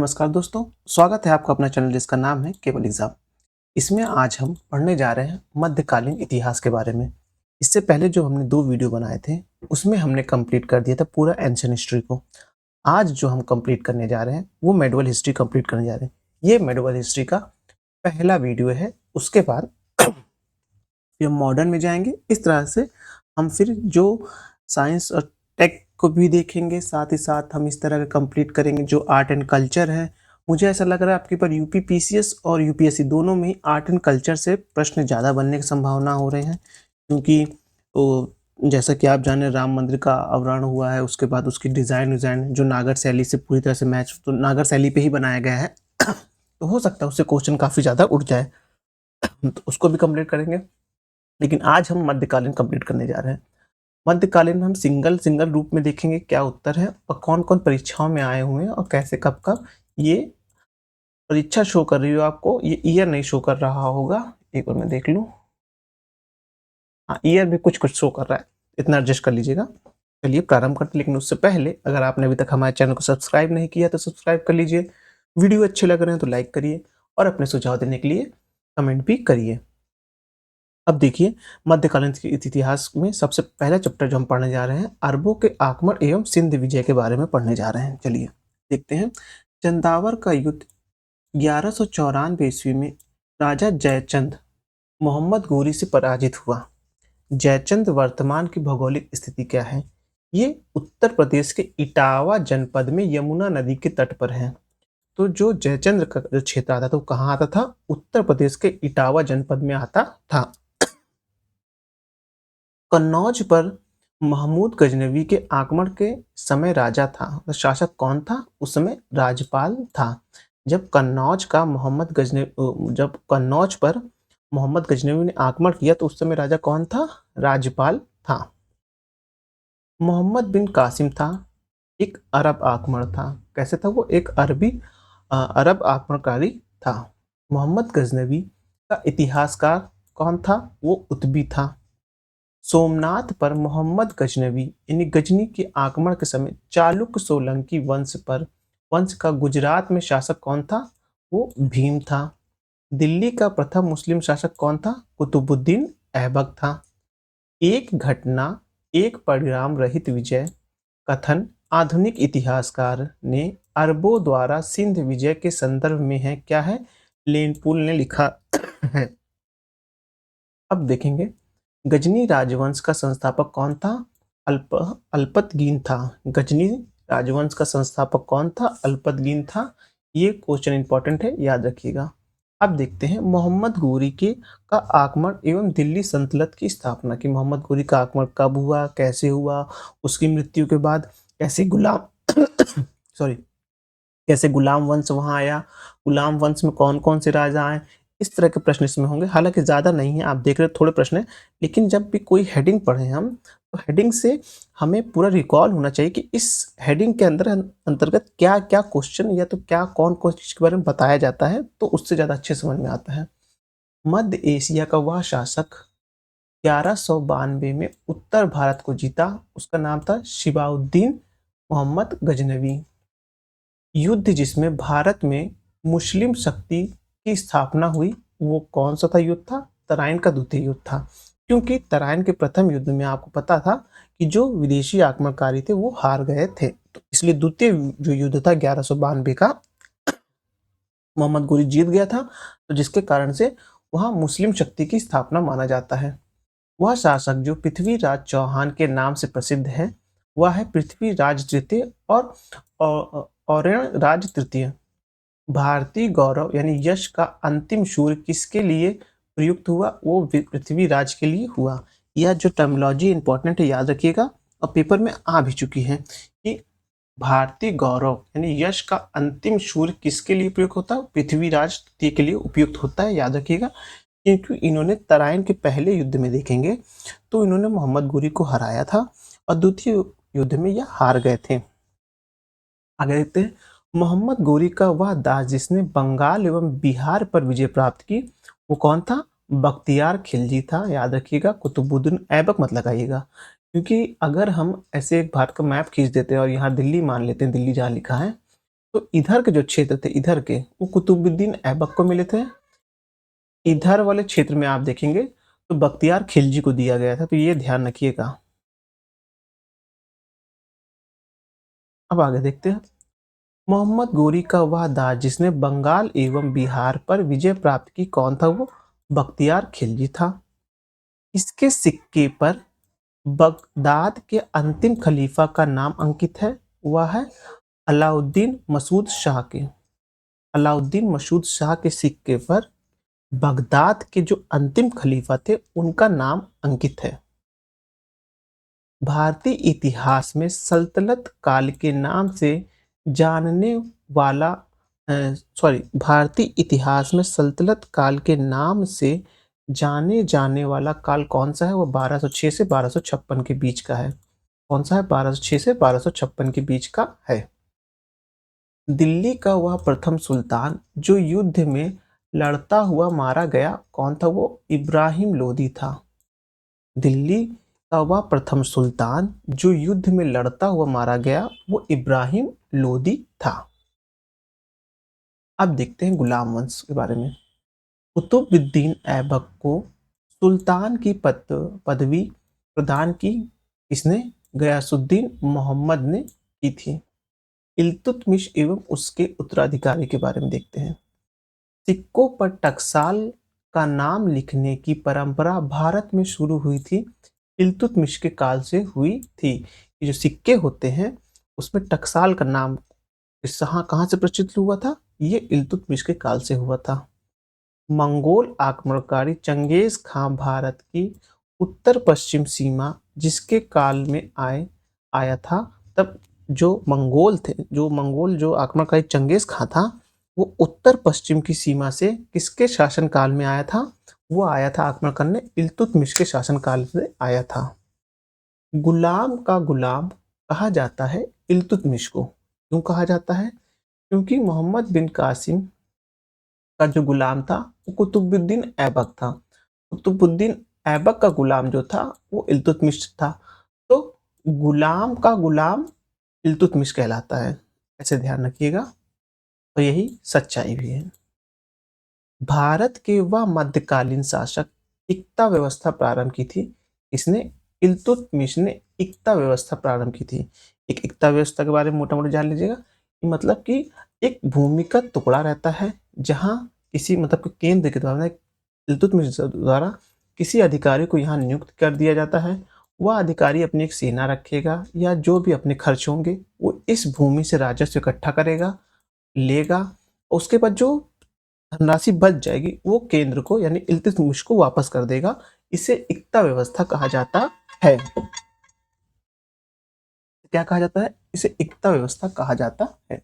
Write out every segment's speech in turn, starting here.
नमस्कार दोस्तों, स्वागत है आपका अपना चैनल जिसका नाम है केवल एग्जाम। इसमें आज हम पढ़ने जा रहे हैं मध्यकालीन इतिहास के बारे में। इससे पहले जो हमने 2 वीडियो बनाए थे, उसमें हमने कंप्लीट कर दिया था पूरा एंशिएंट हिस्ट्री को। आज जो हम कंप्लीट करने जा रहे हैं, वो मेडिवल हिस्ट्री कंप्लीट करने जा रहे हैं। ये मेडिवल हिस्ट्री का पहला वीडियो है। उसके बाद फिर हम मॉडर्न में जाएँगे। इस तरह से हम फिर जो साइंस और टेक को भी देखेंगे, साथ ही साथ हम इस तरह का कंप्लीट करेंगे जो आर्ट एंड कल्चर है। मुझे ऐसा लग रहा है आपके पर यूपी पीसीएस और यूपीएससी दोनों में ही आर्ट एंड कल्चर से प्रश्न ज़्यादा बनने की संभावना हो रहे हैं, क्योंकि जैसा कि आप जाने राम मंदिर का अवरण हुआ है, उसके बाद उसकी डिज़ाइन विज़ाइन जो नागर शैली से पूरी तरह से मैच तो नागर शैली पे ही बनाया गया है। तो हो सकता है उससे क्वेश्चन काफ़ी ज़्यादा उठ जाए, तो उसको भी कंप्लीट करेंगे। लेकिन आज हम मध्यकालीन कंप्लीट करने जा रहे हैं। मध्यकालीन में हम सिंगल रूप में देखेंगे क्या उत्तर है और कौन-कौन परीक्षाओं में आए हुए हैं और कैसे कब-कब। ये परीक्षा शो कर रही हो आपको, ये ईयर नहीं शो कर रहा होगा। एक बार मैं देख लूँ। हाँ, ईयर भी कुछ-कुछ शो कर रहा है, इतना एडजस्ट कर लीजिएगा। चलिए प्रारंभ करते हैं, लेकिन उससे पहले अगर आपने अभी तक हमारे चैनल को सब्सक्राइब नहीं किया तो सब्सक्राइब कर लीजिए। वीडियो अच्छे लग रहे हैं तो लाइक करिए और अपने सुझाव देने के लिए कमेंट भी करिए। अब देखिए, मध्यकालीन के इतिहास में सबसे पहला चैप्टर जो हम पढ़ने जा रहे हैं, अरबों के आक्रमण एवं सिंध विजय के बारे में पढ़ने जा रहे हैं। चलिए देखते हैं। चंदावर का युद्ध 1194 ईस्वी में राजा जयचंद मोहम्मद गोरी से पराजित हुआ। जयचंद वर्तमान की भौगोलिक स्थिति क्या है? ये उत्तर प्रदेश के इटावा जनपद में यमुना नदी के तट पर है। तो जो जयचंद्र का जो क्षेत्र आता था वो कहाँ आता था? उत्तर प्रदेश के इटावा जनपद में आता था। कन्नौज पर महमूद गजनवी के आक्रमण के समय राजा था, तो शासक कौन था? उस समय राजपाल था। जब कन्नौज पर मोहम्मद गजनवी ने आक्रमण किया तो उस समय राजा कौन था? राजपाल था। मोहम्मद बिन कासिम था, एक अरब आक्रमण था। कैसे था वो? एक अरब आक्रमणकारी था। मोहम्मद गजनवी का इतिहासकार कौन था? वो उतबी था। सोमनाथ पर मोहम्मद गजनवी यानी गजनी के आक्रमण के समय चालुक्य सोलंकी वंश का गुजरात में शासक कौन था? वो भीम था। दिल्ली का प्रथम मुस्लिम शासक कौन था? कुतुबुद्दीन ऐबक था। एक घटना एक परिणाम रहित विजय कथन आधुनिक इतिहासकार ने अरबों द्वारा सिंध विजय के संदर्भ में है क्या है? लेनपुल ने लिखा है। अब देखेंगे, गजनी राजवंश का संस्थापक कौन था? अल्पतगीन था। गजनी राजवंश का संस्थापक कौन था? अल्पतगीन था। ये क्वेश्चन इंपॉर्टेंट है, याद रखिएगा। अब देखते हैं मोहम्मद गोरी का आक्रमण एवं दिल्ली सल्तनत की स्थापना की। मोहम्मद गोरी का आक्रमण कब हुआ, कैसे हुआ, उसकी मृत्यु के बाद कैसे गुलाम सॉरी कैसे गुलाम वंश वहां आया, गुलाम वंश में कौन कौन से राजा आए, इस तरह के प्रश्न इसमें होंगे। हालांकि ज़्यादा नहीं है, आप देख रहे हो थोड़े प्रश्न हैं, लेकिन जब भी कोई हेडिंग पढ़े हम तो हेडिंग से हमें पूरा रिकॉल होना चाहिए कि इस हेडिंग के अंतर्गत क्या क्या क्वेश्चन या तो क्या कौन कौन चीज़ के बारे में बताया जाता है, तो उससे ज़्यादा अच्छे समझ में आता है। मध्य एशिया का वह शासक 1192 में उत्तर भारत को जीता, उसका नाम था शिबाउद्दीन मोहम्मद गजनवी। युद्ध जिसमें भारत में मुस्लिम शक्ति की स्थापना हुई, वो कौन सा था युद्ध था? तराइन का द्वितीय युद्ध था। क्योंकि तराइन के प्रथम युद्ध में आपको पता था कि जो विदेशी आक्रमणकारी थे वो हार गए थे, तो इसलिए द्वितीय जो युद्ध था 1192 का, मोहम्मद गोरी जीत गया था, तो जिसके कारण से वहाँ मुस्लिम शक्ति की स्थापना माना जाता है। वह शासक जो पृथ्वीराज चौहान के नाम से प्रसिद्ध है, वह है पृथ्वीराज तृतीय और औरेण राज तृतीय। भारतीय गौरव यानी यश का अंतिम सूर्य किसके लिए प्रयुक्त हुआ? वो पृथ्वीराज के लिए हुआ। यह जो टर्मिनोलॉजी इंपॉर्टेंट है, याद रखिएगा, और पेपर में आ भी चुकी है कि भारतीय गौरव यानी यश का अंतिम सूर्य किसके लिए प्रयुक्त होता है? पृथ्वीराज तृतीय के लिए उपयुक्त होता है, याद रखिएगा। क्योंकि इन्होंने तराइन के पहले युद्ध में देखेंगे तो इन्होंने मोहम्मद गोरी को हराया था और द्वितीय युद्ध में यह हार गए थे। आगे देखते हैं, मोहम्मद गोरी का वह दास जिसने बंगाल एवं बिहार पर विजय प्राप्त की, वो कौन था? बख्तियार खिलजी था, याद रखिएगा। कुतुबुद्दीन ऐबक मत लगाइएगा, क्योंकि अगर हम ऐसे एक भारत का मैप खींच देते हैं और यहाँ दिल्ली मान लेते हैं, दिल्ली जहाँ लिखा है, तो इधर के जो क्षेत्र थे, इधर के, वो कुतुबुद्दीन ऐबक को मिले थे। इधर वाले क्षेत्र में आप देखेंगे तो बख्तियार खिलजी को दिया गया था, तो ये ध्यान रखिएगा। अब आगे देखते हैं। मोहम्मद गोरी का वह दास जिसने बंगाल एवं बिहार पर विजय प्राप्त की, कौन था वो? बख्तियार खिलजी था। इसके सिक्के पर बगदाद के अंतिम खलीफा का नाम अंकित है, वह है अलाउद्दीन मसूद शाह के। अलाउद्दीन मसूद शाह के सिक्के पर बगदाद के जो अंतिम खलीफा थे उनका नाम अंकित है। भारतीय इतिहास में सल्तनत काल के नाम से जानने वाला भारतीय इतिहास में सल्तनत काल के नाम से जाने जाने वाला काल कौन सा है? वो 1206 से 1256 के बीच का है। कौन सा है? 1206 से 1256 के बीच का है। दिल्ली का वह प्रथम सुल्तान जो युद्ध में लड़ता हुआ मारा गया, कौन था वो? इब्राहिम लोदी था। दिल्ली का वह प्रथम सुल्तान जो युद्ध में लड़ता हुआ मारा गया, वो इब्राहिम लोदी था। अब देखते हैं गुलाम वंश के बारे में। कुतुबुद्दीन ऐबक को सुल्तान की पदवी प्रदान की किसने? गयासुद्दीन मोहम्मद ने की थी। इल्तुतमिश एवं उसके उत्तराधिकारी के बारे में देखते हैं। सिक्कों पर टकसाल का नाम लिखने की परंपरा भारत में शुरू हुई थी, इल्तुतमिश के काल से हुई थी। ये जो सिक्के होते हैं उसमें टकसाल का नाम कहाँ से प्रचलित हुआ था? ये इल्तुतमिश के काल से हुआ था। मंगोल आक्रमणकारी चंगेज खां भारत की उत्तर पश्चिम सीमा जिसके काल में आया था, तब जो मंगोल जो आक्रमणकारी चंगेज खां था, वो उत्तर पश्चिम की सीमा से किसके शासनकाल में आया था? वो आया था आक्रमण करने इल्तुतमिश के शासनकाल से आया था। गुलाम का गुलाम कहा जाता है इल्तुतमिश को। क्यों कहा जाता है? क्योंकि मोहम्मद बिन कासिम का जो गुलाम था वो कुतुबुद्दीन ऐबक था। कुतुबुद्दीन ऐबक का गुलाम जो था वो इल्तुतमिश था, तो गुलाम का गुलाम इल्तुतमिश कहलाता है। ऐसे ध्यान रखिएगा, तो यही सच्चाई भी है। भारत के वह मध्यकालीन शासक इक्ता व्यवस्था प्रारंभ की थी। इसने इल्तुतमिश ने इक्ता व्यवस्था प्रारंभ की थी। एक इक्ता व्यवस्था के बारे में मोटा मोटा जान लीजिएगा। मतलब कि एक भूमि का टुकड़ा रहता है जहां किसी मतलब कि केंद्र के द्वारा इल्तुतमिश द्वारा किसी अधिकारी को यहाँ नियुक्त कर दिया जाता है। वह अधिकारी अपनी एक सेना रखेगा या जो भी अपने खर्च होंगे वो इस भूमि से राजस्व इकट्ठा करेगा, लेगा। उसके बाद जो धनराशि बच जाएगी वो केंद्र को यानी इल्तुतमिश को वापस कर देगा। इसे इक्ता व्यवस्था कहा जाता है। क्या कहा जाता है? इसे इक्ता व्यवस्था कहा जाता है।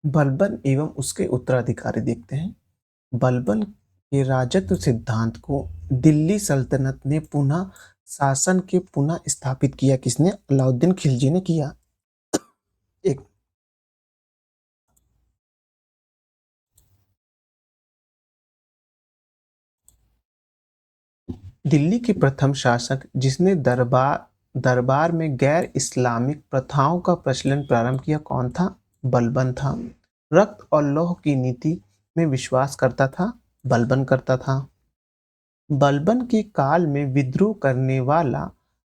बलबन एवं उसके उत्तराधिकारी देखते हैं। बलबन के राजत्व सिद्धांत को दिल्ली सल्तनत ने पुनः शासन के पुनः स्थापित किया। किसने? अलाउद्दीन खिलजी ने किया। एक दिल्ली के प्रथम शासक जिसने दरबार में गैर इस्लामिक प्रथाओं का प्रचलन प्रारंभ किया, कौन था? बलबन था। रक्त और लौह की नीति में विश्वास करता था, बलबन करता था। बलबन के काल में विद्रोह करने वाला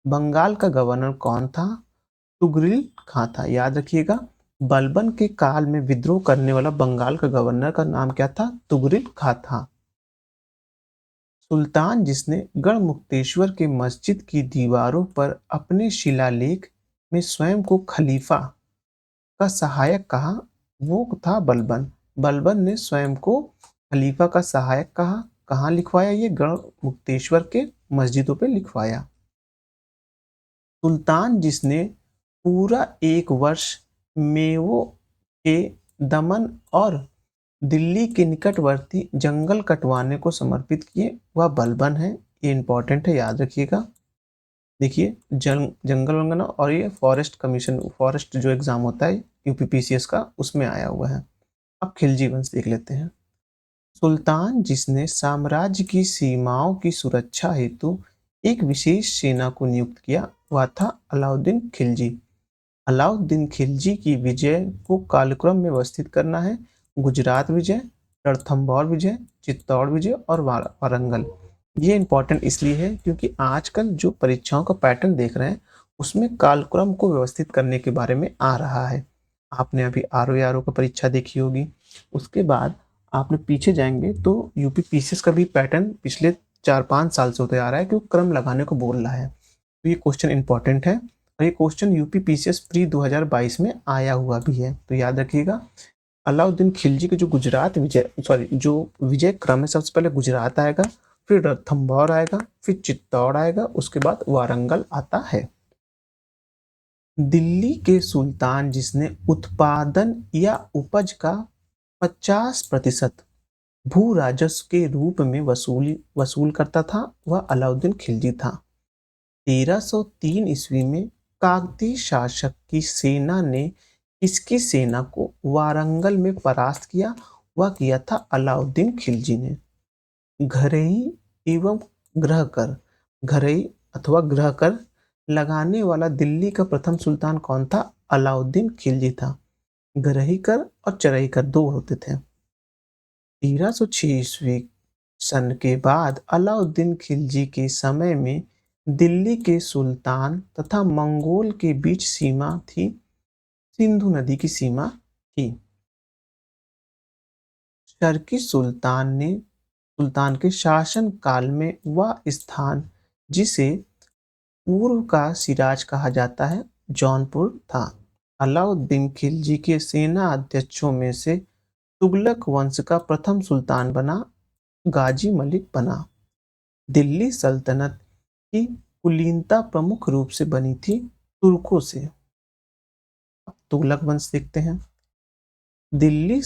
बंगाल का गवर्नर कौन था? तुगरिल खां था। याद रखिएगा, बलबन के काल में विद्रोह करने वाला बंगाल का गवर्नर का नाम क्या था? तुगरिल खां था। सुल्तान जिसने गढ़मुक्तेश्वर के मस्जिद की दीवारों पर अपने शिलालेख में स्वयं को खलीफा का सहायक कहा, वो था बलबन। बलबन ने स्वयं को खलीफा का सहायक कहा। कहाँ लिखवाया? ये गढ़मुक्तेश्वर के मस्जिदों पे लिखवाया। सुल्तान जिसने पूरा एक वर्ष मेवों के दमन और दिल्ली के निकटवर्ती जंगल कटवाने को समर्पित किए, वह बलबन है। ये इंपॉर्टेंट है, याद रखिएगा। देखिए जंगल वंगल और ये फॉरेस्ट कमीशन, फॉरेस्ट जो एग्जाम होता है यूपीपीसीएस का, उसमें आया हुआ है। अब खिलजी वंश देख लेते हैं। सुल्तान जिसने साम्राज्य की सीमाओं की सुरक्षा हेतु एक विशेष सेना को नियुक्त किया वह था अलाउद्दीन खिलजी। अलाउद्दीन खिलजी की विजय को कालक्रम में व्यवस्थित करना है। गुजरात विजय, रणथंभौर विजय, चित्तौड़ विजय और वारंगल। ये इंपॉर्टेंट इसलिए है क्योंकि आजकल जो परीक्षाओं का पैटर्न देख रहे हैं उसमें कालक्रम को व्यवस्थित करने के बारे में आ रहा है। आपने अभी आरओ का परीक्षा देखी होगी, उसके बाद आपने पीछे जाएंगे तो यूपी पीसीएस का भी पैटर्न पिछले 4-5 साल से होते आ रहा है क्योंकि क्रम लगाने को बोल रहा है। तो ये क्वेश्चन इंपॉर्टेंट है और ये क्वेश्चन यूपी पीसीएस प्री 2022 में आया हुआ भी है, तो याद रखिएगा। अलाउद्दीन खिलजी के जो गुजरात विजय जो विजय क्रम है, सबसे पहले गुजरात आएगा, फिर रणथंभौर आएगा, फिर चित्तौड़ आएगा, उसके बाद वारंगल आता है। दिल्ली के सुल्तान जिसने उत्पादन या उपज का 50% भू राजस्व के रूप में वसूल करता था वह अलाउद्दीन खिलजी था। 1303 ईस्वी में काकतीय शासक की सेना ने किसकी सेना को वारंगल में परास्त किया? वह किया था अलाउद्दीन खिलजी ने। घरई एवं ग्रहकर, घरई अथवा ग्रहकर लगाने वाला दिल्ली का प्रथम सुल्तान कौन था? अलाउद्दीन खिलजी था। घरई कर और चरई कर दो होते थे। 1306 ईस्वी सन के बाद अलाउद्दीन खिलजी के समय में दिल्ली के सुल्तान तथा मंगोल के बीच सीमा थी, सिंधु नदी की सीमा थी। शर्की सुल्तान के शासन काल में वह स्थान जिसे पूर्व का सिराज कहा जाता है जौनपुर था। अलाउद्दीन खिलजी के सेना अध्यक्षों में से तुगलक वंश का प्रथम सुल्तान बना गाजी मलिक बना। दिल्ली सल्तनत की कुलीनता प्रमुख रूप से बनी थी तुर्कों से। तुगलक वंश देखते हैं। दिल्ली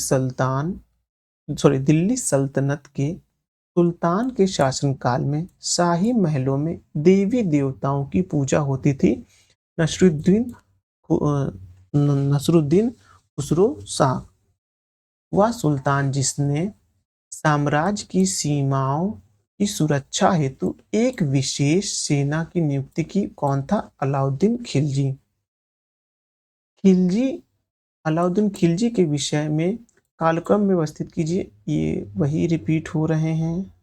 सल्तनत के सुल्तान के शासनकाल में शाही महलों में देवी देवताओं की पूजा होती थी। नसरुद्दीन खुसरो शाह वह सुल्तान जिसने साम्राज्य की सीमाओं की सुरक्षा हेतु एक विशेष सेना की नियुक्ति की कौन था? अलाउद्दीन खिलजी। अलाउद्दीन खिलजी के विषय में कालक्रम में व्यवस्थित कीजिए। ये वही रिपीट हो रहे हैं,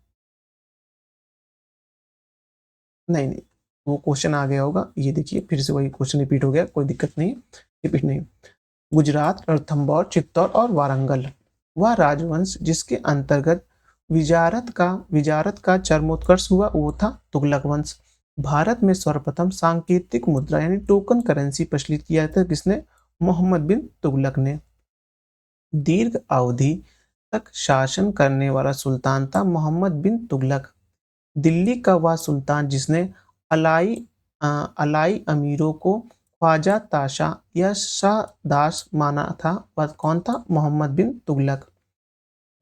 नहीं वो क्वेश्चन आ गया होगा। ये देखिए फिर से वही क्वेश्चन रिपीट हो गया, कोई दिक्कत नहीं, रिपीट नहीं। गुजरात, रणथंभौर, चित्तौड़ और वारंगल वह राजवंश जिसके अंतर्गत विजारत का चरमोत्कर्ष हुआ वो था तुगलक वंश। भारत में सर्वप्रथम सांकेतिक मुद्रा यानी टोकन करेंसी प्रचलित किया था किसने? मोहम्मद बिन तुगलक ने। दीर्घ अवधि तक शासन करने वाला सुल्तान था मोहम्मद बिन तुगलक। दिल्ली का वह सुल्तान जिसने अलाई अमीरों को ख्वाजा ताशा या शाह दास माना था वह कौन था? मोहम्मद बिन तुगलक।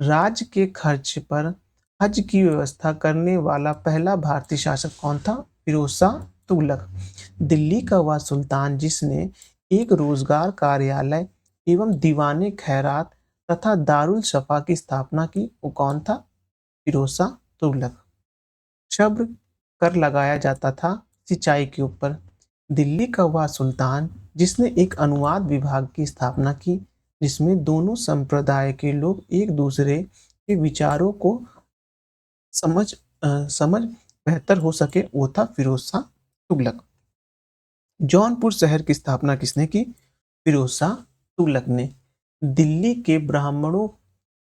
राज्य के खर्च पर हज की व्यवस्था करने वाला पहला भारतीय शासक कौन था? फिरोज शाह तुगलक। दिल्ली का वह सुल्तान जिसने एक रोजगार कार्यालय एवं दीवाने खैरात तथा दारुल शफा की स्थापना की वो कौन था? फिरोज शाह तुगलक। शब्द कर लगाया जाता था सिंचाई के ऊपर। दिल्ली का वह सुल्तान जिसने एक अनुवाद विभाग की स्थापना की जिसमें दोनों संप्रदाय के लोग एक दूसरे के विचारों को समझ बेहतर हो सके वो था फिरोज शाह तुगलक। जौनपुर शहर की स्थापना किसने की? फिरोज शाह तुगलक ने। दिल्ली के ब्राह्मणों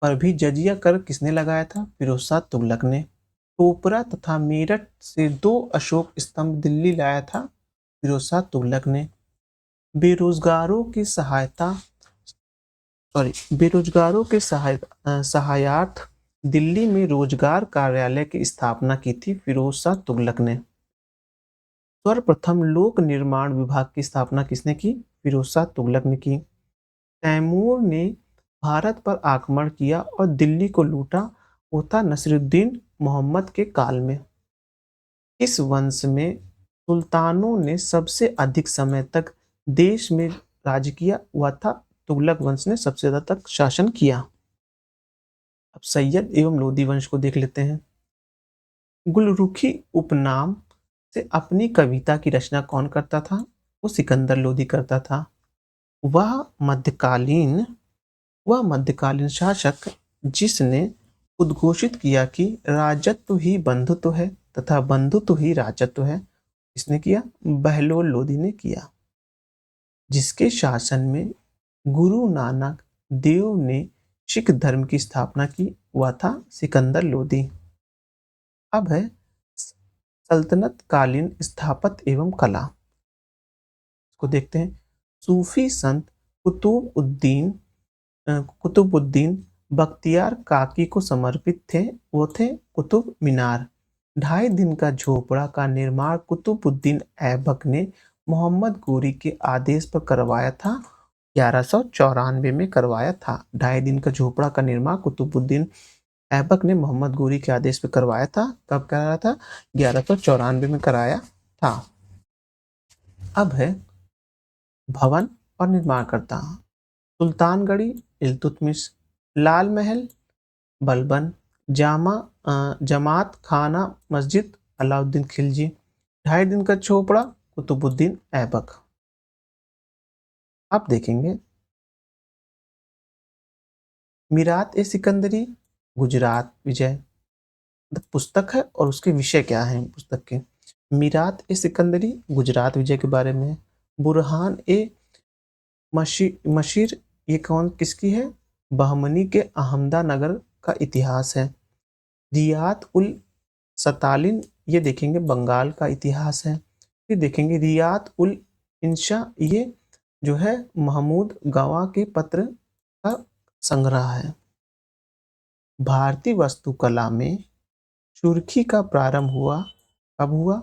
पर भी जजिया कर किसने लगाया था? फिरोज शाह तुगलक ने। टोपरा तथा मेरठ से 2 अशोक स्तंभ दिल्ली लाया था फिरोज शाह तुगलक ने। बेरोजगारों के सहायतार्थ दिल्ली में रोजगार कार्यालय की स्थापना की थी फिरोज शाह तुगलक ने। सर्वप्रथम लोक निर्माण विभाग की स्थापना किसने की? फिरोज शाह तुगलक ने की। तैमूर ने भारत पर आक्रमण किया और दिल्ली को लूटा वो था नसीरुद्दीन मोहम्मद के काल में। इस वंश में सुल्तानों ने सबसे अधिक समय तक देश में राज किया हुआ था तुगलक वंश ने सबसे ज्यादा तक शासन किया। अब सैयद एवं लोदी वंश को देख लेते हैं। गुलरुखी उपनाम से अपनी कविता की रचना कौन करता था? वो सिकंदर लोदी करता था। वह मध्यकालीन वह मध्यकालीन शासक जिसने उद्घोषित किया कि राजत्व ही बंधुत्व है तथा बंधुत्व ही राजत्व है। किसने किया? बहलोल लोदी ने किया। जिसके शासन में गुरु नानक देव ने सिख धर्म की स्थापना की, वह था सिकंदर लोदी। अब है सल्तनत कालीन स्थापत्य एवं कला को देखते हैं। सूफी संत कुतुबुद्दीन बख्तियार काकी को समर्पित थे। वो थे कुतुब मीनार। 2.5 दिन का झोपड़ा का निर्माण कुतुबुद्दीन ऐबक ने मोहम्मद गोरी के आदेश पर करवाया था। 1194 में करवाया था। 2.5 दिन का झोपड़ा का निर्माण कुतुबुद्दीन ऐबक ने मोहम्मद गोरी के आदेश पर करवाया था। कब कराया था? 1194 में कराया था। अब है भवन और निर्माणकर्ता। सुल्तानगढ़ी इल्तुतमिश, लाल महल बलबन, जमात खाना मस्जिद अलाउद्दीन खिलजी, 2.5 दिन का झोपड़ा कुतुबुद्दीन ऐबक। आप देखेंगे मीरात ए सिकंदरी गुजरात विजय पुस्तक है और उसके विषय क्या है पुस्तक के। मीरात ए सिकंदरी गुजरात विजय के बारे में। बुरहान ए मशीर ये कौन किसकी है? बहमनी के अहमदानगर का इतिहास है। रियात उल सतालिन ये देखेंगे बंगाल का इतिहास है। फिर देखेंगे रियात उल इंशा ये जो है महमूद गवाह के पत्र का संग्रह है। भारतीय वास्तुकला में सुर्खी का प्रारंभ हुआ कब हुआ?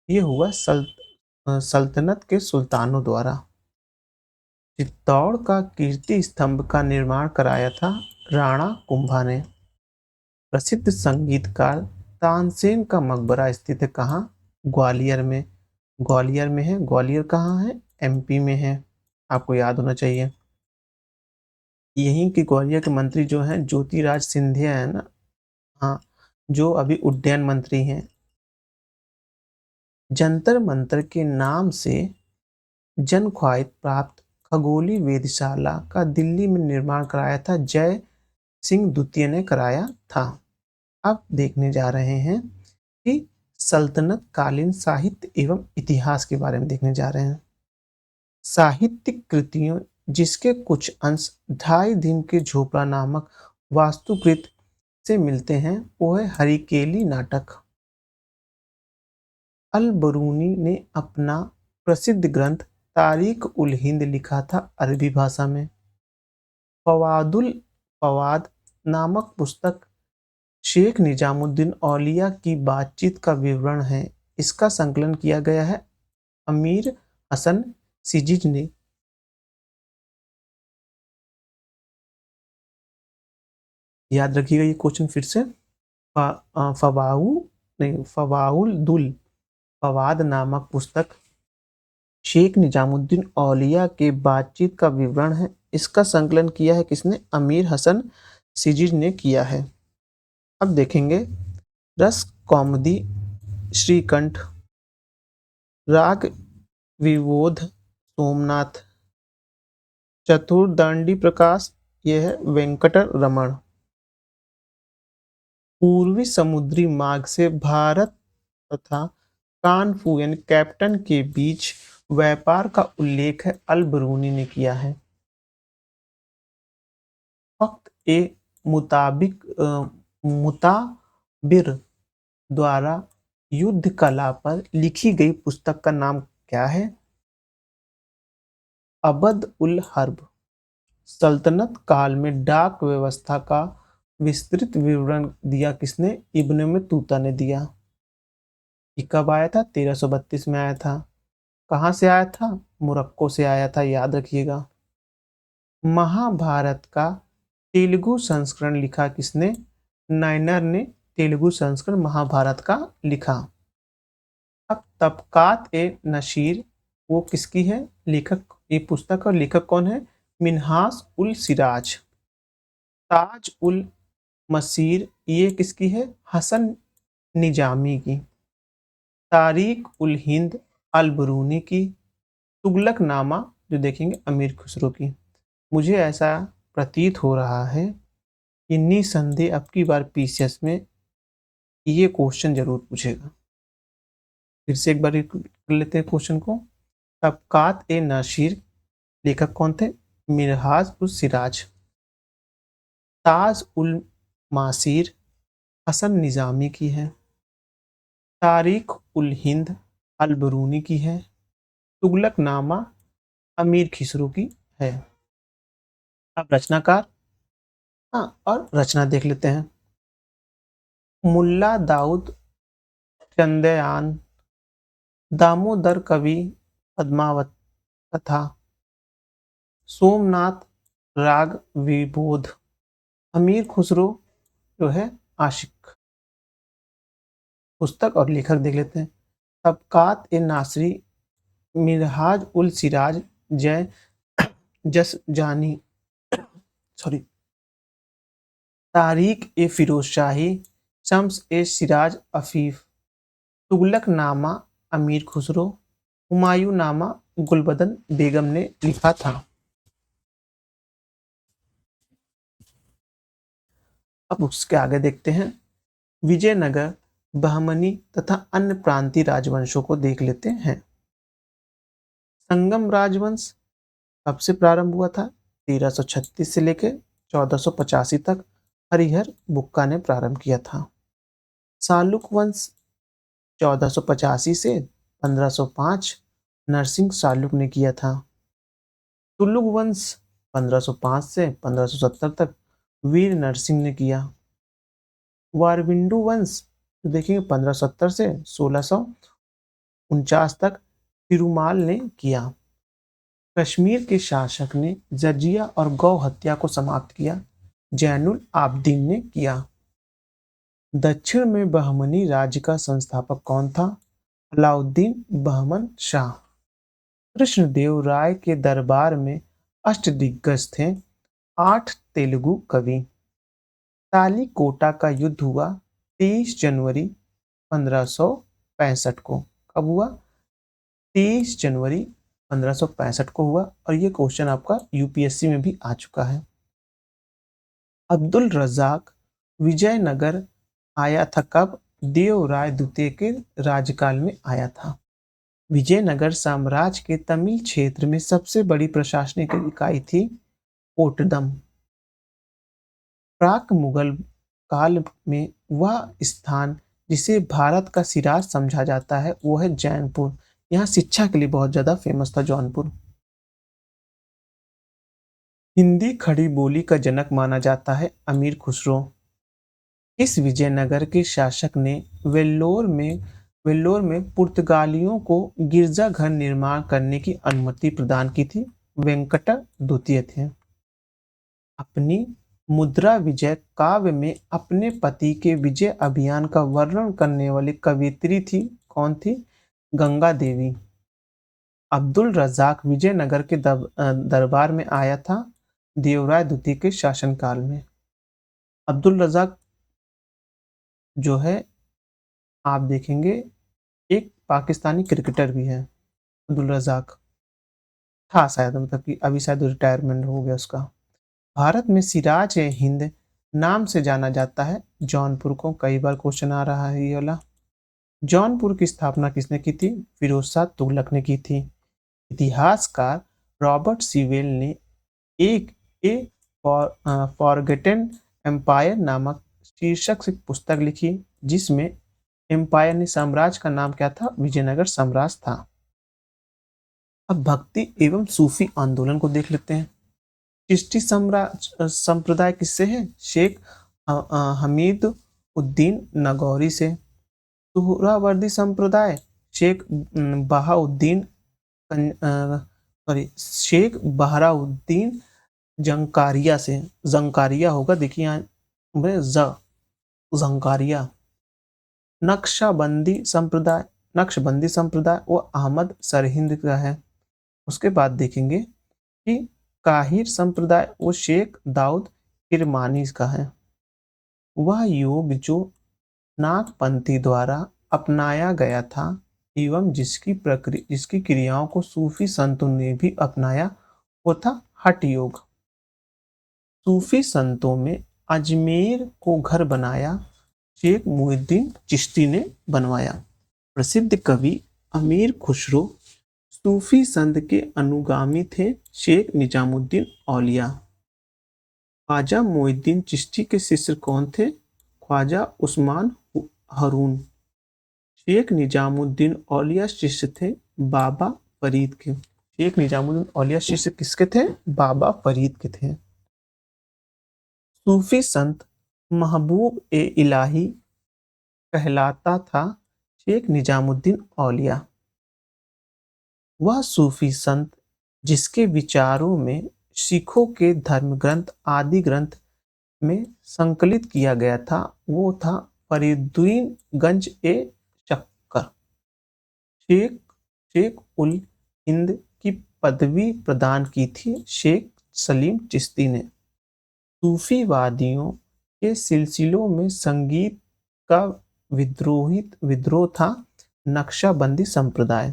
ये हुआ सल्तनत के सुल्तानों द्वारा। चित्तौड़ का कीर्ति स्तंभ का निर्माण कराया था राणा कुंभा ने। प्रसिद्ध संगीतकार तानसेन का मकबरा स्थित है कहाँ? ग्वालियर में। ग्वालियर में है। ग्वालियर कहाँ है? एमपी में है। आपको याद होना चाहिए। यहीं के ग्वालियर के मंत्री जो हैं ज्योतिराज सिंधिया है ना, हाँ, जो अभी उड्डयन मंत्री हैं। जंतर मंतर के नाम से जन ख्वाहिश प्राप्त खगोलीय वेधशाला का दिल्ली में निर्माण कराया था जय सिंह द्वितीय ने कराया था। अब देखने जा रहे हैं कि सल्तनत कालीन साहित्य एवं इतिहास के बारे में देखने जा रहे हैं। साहित्यिक कृतियों जिसके कुछ अंश 2.5 दिन के झोपड़ा नामक वास्तुकृत से मिलते हैं वो है हरिकेली नाटक। अल बरूनी ने अपना प्रसिद्ध ग्रंथ तारीख उल हिंद लिखा था अरबी भाषा में। फवादुल फवाद नामक पुस्तक शेख निजामुद्दीन औलिया की बातचीत का विवरण है। इसका संकलन किया गया है अमीर हसन सिजीज ने। याद रखिएगा ये क्वेश्चन फिर से। फवाउल दुल फवाद नामक पुस्तक शेख निजामुद्दीन औलिया के बातचीत का विवरण है। इसका संकलन किया है किसने? अमीर हसन सिजीज ने किया है। अब देखेंगे रस कौमुदी श्रीकंठ, राग विबोध सोमनाथ, चतुर्दंडी प्रकाश ये है वेंकटर रमण। पूर्वी समुद्री मार्ग से भारत तथा कानफू यानी कैप्टन के बीच व्यापार का उल्लेख है अल बरूनी ने किया है। फक्त ए मुताबिर द्वारा युद्ध कला पर लिखी गई पुस्तक का नाम क्या है? अबद उल हर्ब। सल्तनत काल में डाक व्यवस्था का विस्तृत विवरण दिया किसने? इब्न बतूता ने दिया। ये कब आया था? 1332 में आया था। कहाँ से आया था? मोरक्को से आया था, याद रखिएगा। महाभारत का तेलुगु संस्करण लिखा किसने? नायनर ने तेलुगु संस्करण महाभारत का लिखा। अब तबकात ए नशीर वो किसकी है? लेखक, ये पुस्तक और लेखक कौन है? मिन्हास उल सिराज। ताज उल मसीर ये किसकी है? हसन निजामी की। तारीख उल हिंद अल बरूनी की। तुगलकनामा जो देखेंगे अमीर खुसरो की। मुझे ऐसा प्रतीत हो रहा है कि निसंदेह अब की बार पीसीएस में ये क्वेश्चन जरूर पूछेगा। फिर से एक बार कर लेते हैं क्वेश्चन को। तबकात ए नासिर लेखक कौन थे? मिन्हाज उल सिराज। ताज उल मासीर हसन निजामी की है। तारीख उल हिंद अल बरूनी की है। तुगलकनामा अमीर खिसरो की है। अब रचनाकार, हाँ, और रचना देख लेते हैं। मुल्ला दाऊद चंदयान, दामोदर कवि, पद्मावत कथा, सोमनाथ राग विबोध, अमीर खुसरो जो है आशिक। पुस्तक और लेखक देख लेते हैं। तबकात ए नासरी मिन्हाज उल सिराज जय जस जानी, सॉरी, तारीख ए फिरोज शाही, शम्स ए सिराज अफीफ, तुगलकनामा अमीर खुसरो, हुमायूं नामा गुलबदन बेगम ने लिखा था। अब उसके आगे देखते हैं। विजयनगर, बहमनी तथा अन्य प्रांतीय राजवंशों को देख लेते हैं। संगम राजवंश कब से प्रारंभ हुआ था? 1336 से लेकर 1485 तक हरिहर बुक्का ने प्रारंभ किया था। सालुक वंश 1485 से 1505 नरसिंह सालुक ने किया था। तुलुक वंश 1505 से 1570 तक वीर नरसिंह ने किया। वारविंडू वंश तो देखेंगे 1570 से 1649 तक तिरुमाल ने किया। कश्मीर के शासक ने जजिया और गौ हत्या को समाप्त किया। जैनुल आबदीन ने किया। दक्षिण में बहमनी राज्य का संस्थापक कौन था? अलाउद्दीन बहमन शाह। कृष्णदेव राय के दरबार में अष्टदिग्गज थे 8 तेलुगु कवि। तालीकोटा का युद्ध हुआ 23 जनवरी 1565 को। कब हुआ? 23 जनवरी 1565 को हुआ। और ये क्वेश्चन आपका यूपीएससी में भी आ चुका है। अब्दुल रजाक विजयनगर आया था कब? देवराय द्वितीय के राज्यकाल में आया था। विजयनगर साम्राज्य के तमिल क्षेत्र में सबसे बड़ी प्रशासनिक इकाई थी कोटदम। प्राक मुगल काल में वह स्थान जिसे भारत का सिराज समझा जाता है वो है जैनपुर। यहाँ शिक्षा के लिए बहुत ज्यादा फेमस था जौनपुर। हिंदी खड़ी बोली का जनक माना जाता है अमीर खुसरो। इस विजयनगर के शासक ने वेल्लोर में पुर्तगालियों को गिरजाघर निर्माण करने की अनुमति प्रदान की थी। वेंकट द्वितीय थे। अपनी मुद्रा विजय काव्य में अपने पति के विजय अभियान का वर्णन करने वाली कवियत्री थी। कौन थी? गंगा देवी। अब्दुल रजाक विजयनगर के दरबार में आया था देवराय द्वितीय के शासनकाल में। अब्दुल रजाक जो है आप देखेंगे एक पाकिस्तानी क्रिकेटर भी है। अब्दुल रजाक था शायद, मतलब कि अभी शायद रिटायरमेंट हो गया उसका। भारत में सिराज ए हिंद नाम से जाना जाता है जौनपुर को। कई बार क्वेश्चन आ रहा है ये वाला। जौनपुर की स्थापना किसने की थी? फिरोज शाह तुगलक ने की थी। इतिहासकार रॉबर्ट सीवेल ने एक ए फॉरगेटन एम्पायर नामक शीर्षक से पुस्तक लिखी जिसमें एम्पायर ने साम्राज्य का नाम क्या था? विजयनगर साम्राज्य था। अब भक्ति एवं सूफी आंदोलन को देख लेते हैं। चिश्ती संप्रदाय किससे है? शेख हमीद उद्दीन नगौरी से। सुहरावर्दी संप्रदाय शेख बहाउद्दीन शेख बहराउद्दीन जंकारिया से। जंकारिया होगा, देखिए यहाँ जंकारिया। नक्शबंदी संप्रदाय वो अहमद सरहिंद का है। उसके बाद देखेंगे कि काहिर संप्रदाय वो शेख दाऊद किरमानी का है। वह योग जो नागपंथी द्वारा अपनाया गया था एवं जिसकी क्रियाओं को सूफी संतों ने भी अपनाया, वो था हठ योग। सूफी संतों में अजमेर को घर बनाया शेख मुहिद्दीन चिश्ती ने बनवाया। प्रसिद्ध कवि अमीर खुसरो सूफी संत के अनुगामी थे। शेख निजामुद्दीन औलिया। ख्वाजा मुहिद्दीन चिश्ती के शिष्य कौन थे? ख्वाजा उस्मान हारून। शेख निजामुद्दीन औलिया शिष्य थे बाबा फरीद के। शेख निजामुद्दीन औलिया शिष्य किसके थे? बाबा फरीद के थे। सूफी संत महबूब ए इलाही कहलाता था शेख निजामुद्दीन औलिया। वह सूफी संत जिसके विचारों में सिखों के धर्म ग्रंथ आदि ग्रंथ में संकलित किया गया था, वो था फरीदुद्दीन गंज ए शक्कर। शेख शेख उल हिंद की पदवी प्रदान की थी शेख सलीम चिश्ती ने। सूफीवादियों के सिलसिलों में संगीत का विद्रोह था नक्शबंदी संप्रदाय।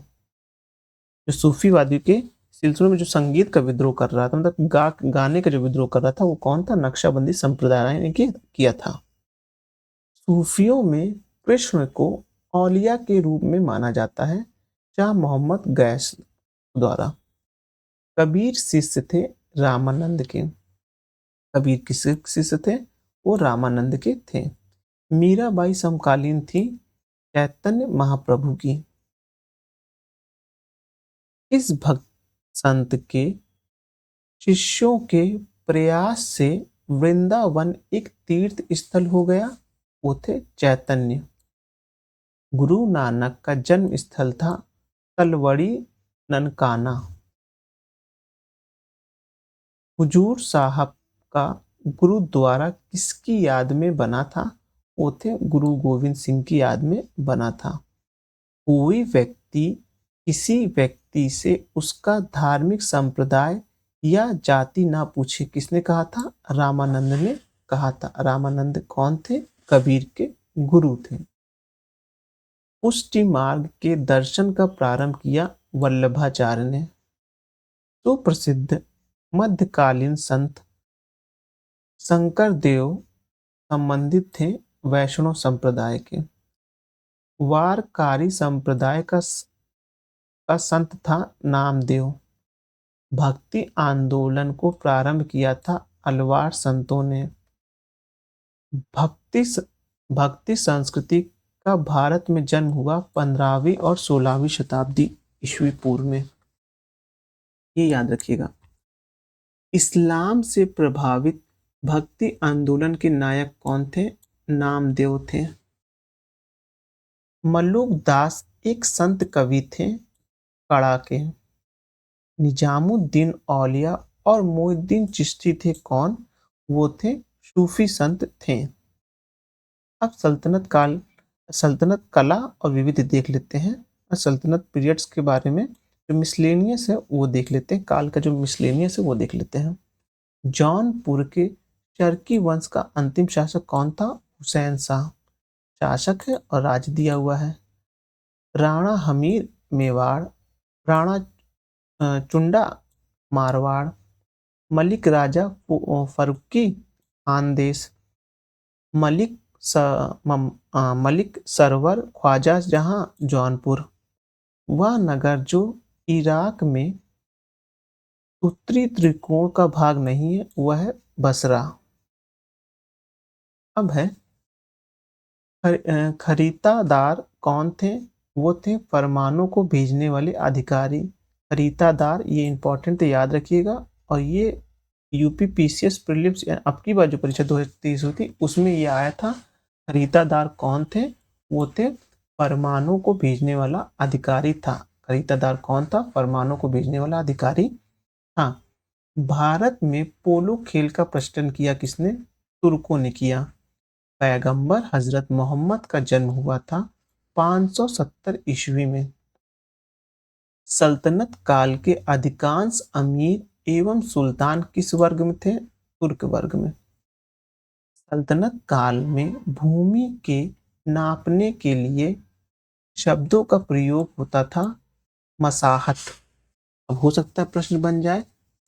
जो सूफीवादी के सिलसिलों में जो संगीत का विद्रोह कर रहा था, मतलब गाने का जो विद्रोह कर रहा था, वो कौन था? नक्शबंदी संप्रदाय ने किया था। सूफियों में कृष्ण को औलिया के रूप में माना जाता है शाह मोहम्मद गैस द्वारा। कबीर शिष्य थे रामानंद के। कबीर किसके शिष्य थे? वो रामानंद के थे। मीराबाई समकालीन थी चैतन्य महाप्रभु की। इस भक्त संत के शिष्यों के प्रयास से वृंदावन एक तीर्थ स्थल हो गया। वो थे चैतन्य। गुरु नानक का जन्म स्थल था तलवड़ी ननकाना। हुजूर साहब का गुरुद्वारा किसकी याद में बना था? वो थे गुरु गोविंद सिंह की याद में बना था। कोई व्यक्ति किसी व्यक्ति से उसका धार्मिक संप्रदाय या जाति ना पूछे, किसने कहा था? रामानंद ने कहा था। रामानंद कौन थे? कबीर के गुरु थे। पुष्टि मार्ग के दर्शन का प्रारंभ किया वल्लभाचार्य ने। तो प्रसिद्ध मध्यकालीन संत शंकर देव संबंधित थे वैष्णव संप्रदाय के। वारकारी संप्रदाय का संत था नामदेव। भक्ति आंदोलन को प्रारंभ किया था अलवार संतों ने। भक्ति संस्कृति का भारत में जन्म हुआ 15वीं और 16वीं शताब्दी ईस्वी पूर्व में। ये याद रखिएगा। इस्लाम से प्रभावित भक्ति आंदोलन के नायक कौन थे? नामदेव थे। मल्लुक दास एक संत कवि थे कड़ा के। निजामुद्दीन औलिया और मोहिद्दीन चिश्ती थे कौन? वो थे सूफी संत थे। अब सल्तनत कला और विविध देख लेते हैं। सल्तनत पीरियड्स के बारे में जो मिसलेनियस है वो देख लेते हैं। काल का जो मिसलेनियस है वो देख लेते हैं। जौनपुर के चरकी वंश का अंतिम शासक कौन था? हुसैन शाह शासक है और राज दिया हुआ है। राणा हमीर मेवाड़, राणा चुंडा मारवाड़, मलिक राजा फरुक्की खानदेश, मलिक सरवर ख्वाजा जहां जौनपुर। वह नगर जो इराक में उत्तरी त्रिकोण का भाग नहीं है, वह है बसरा। अब है खरीदादार कौन थे? वो थे फरमानों को भेजने वाले अधिकारी। खरीदादार ये इंपॉर्टेंट याद रखिएगा। और ये यूपीपीसीएस प्रीलिम्स अब की बार जो परीक्षा 2023 हुई थी उसमें ये आया था। खरीदादार कौन थे? वो थे फरमानों को भेजने वाला अधिकारी था। खरीदादार कौन था? फरमानों को भेजने वाला अधिकारी था। भारत में पोलो खेल का प्रचलन किया किसने? तुर्कों ने किया। पैगंबर हजरत मोहम्मद का जन्म हुआ था 570 ईस्वी में। सल्तनत काल के अधिकांश अमीर एवं सुल्तान किस वर्ग में थे? तुर्क वर्ग में। सल्तनत काल में भूमि के नापने के लिए शब्दों का प्रयोग होता था मसाहत। अब हो सकता है प्रश्न बन जाए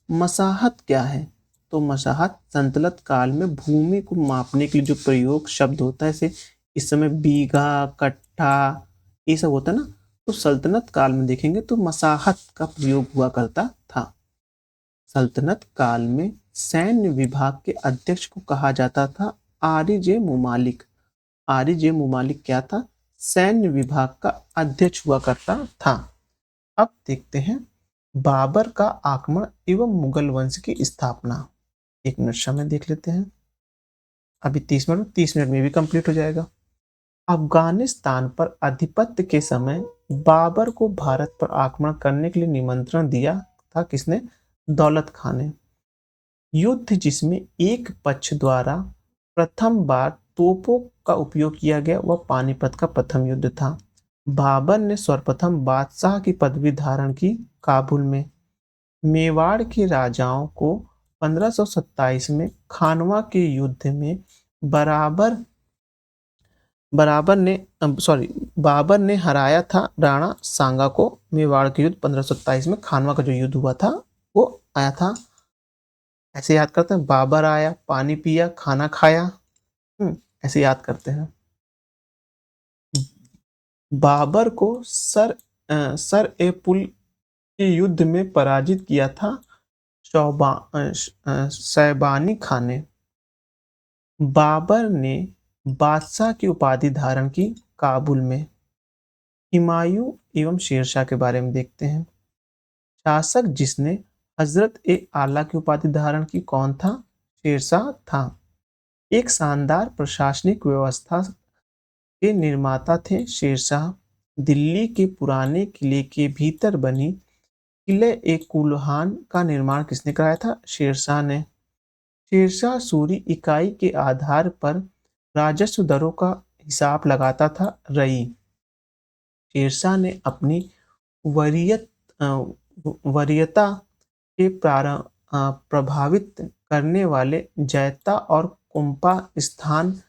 मसाहत क्या है? तो मसाहत सल्तनत काल में भूमि को मापने के लिए जो प्रयोग शब्द होता है, जैसे इस समय बीघा, कट्ठा, ये सब होता है ना, तो सल्तनत काल में देखेंगे तो मसाहत का प्रयोग हुआ करता था। सल्तनत काल में सैन्य विभाग के अध्यक्ष को कहा जाता था आरिज मुमालिक। आरिज मुमालिक क्या था? सैन्य विभाग का अध्यक्ष हुआ करता था। अब देखते हैं बाबर का आक्रमण एवं मुगल वंश की स्थापना। एक मिनट समय देख लेते हैं। अभी 30 मिनट में भी कंप्लीट हो जाएगा। अफगानिस्तान पर आधिपत्य के समय बाबर को भारत पर आक्रमण करने के लिए निमंत्रण दिया था किसने? दौलत खान ने। युद्ध जिसमें एक पक्ष द्वारा प्रथम बार तोपों का उपयोग किया गया वह पानीपत का प्रथम युद्ध था। बाबर ने सर्वप्रथम बादशाह की पदवी धारण की काबुल में। मेवाड़ के राजाओं को 1527 में खानवा के युद्ध में बराबर बाबर ने हराया था राणा सांगा को। मेवाड़ के युद्ध 1527 में खानवा का जो युद्ध हुआ था वो आया था। ऐसे याद करते हैं, बाबर आया, पानी पिया, खाना खाया। ऐसे याद करते हैं। बाबर को सर ए पुल के युद्ध में पराजित किया था शैबानी खान ने। बाबर ने बादशाह की उपाधि धारण की काबुल में। हुमायूं एवं शेरशाह के बारे में देखते हैं। शासक जिसने हजरत ए आला की उपाधि धारण की कौन था? शेरशाह था। एक शानदार प्रशासनिक व्यवस्था के निर्माता थे शेरशाह। दिल्ली के पुराने किले के भीतर बनी किले ए कुल्हान का निर्माण किसने कराया था? शेरशाह ने। शेरशाह सूरी इकाई के आधार पर राजस्व दरों का हिसाब लगाता था रई। शेरशाह ने अपनी वरीयता के प्रभावित करने वाले जैता और कुंपा स्थान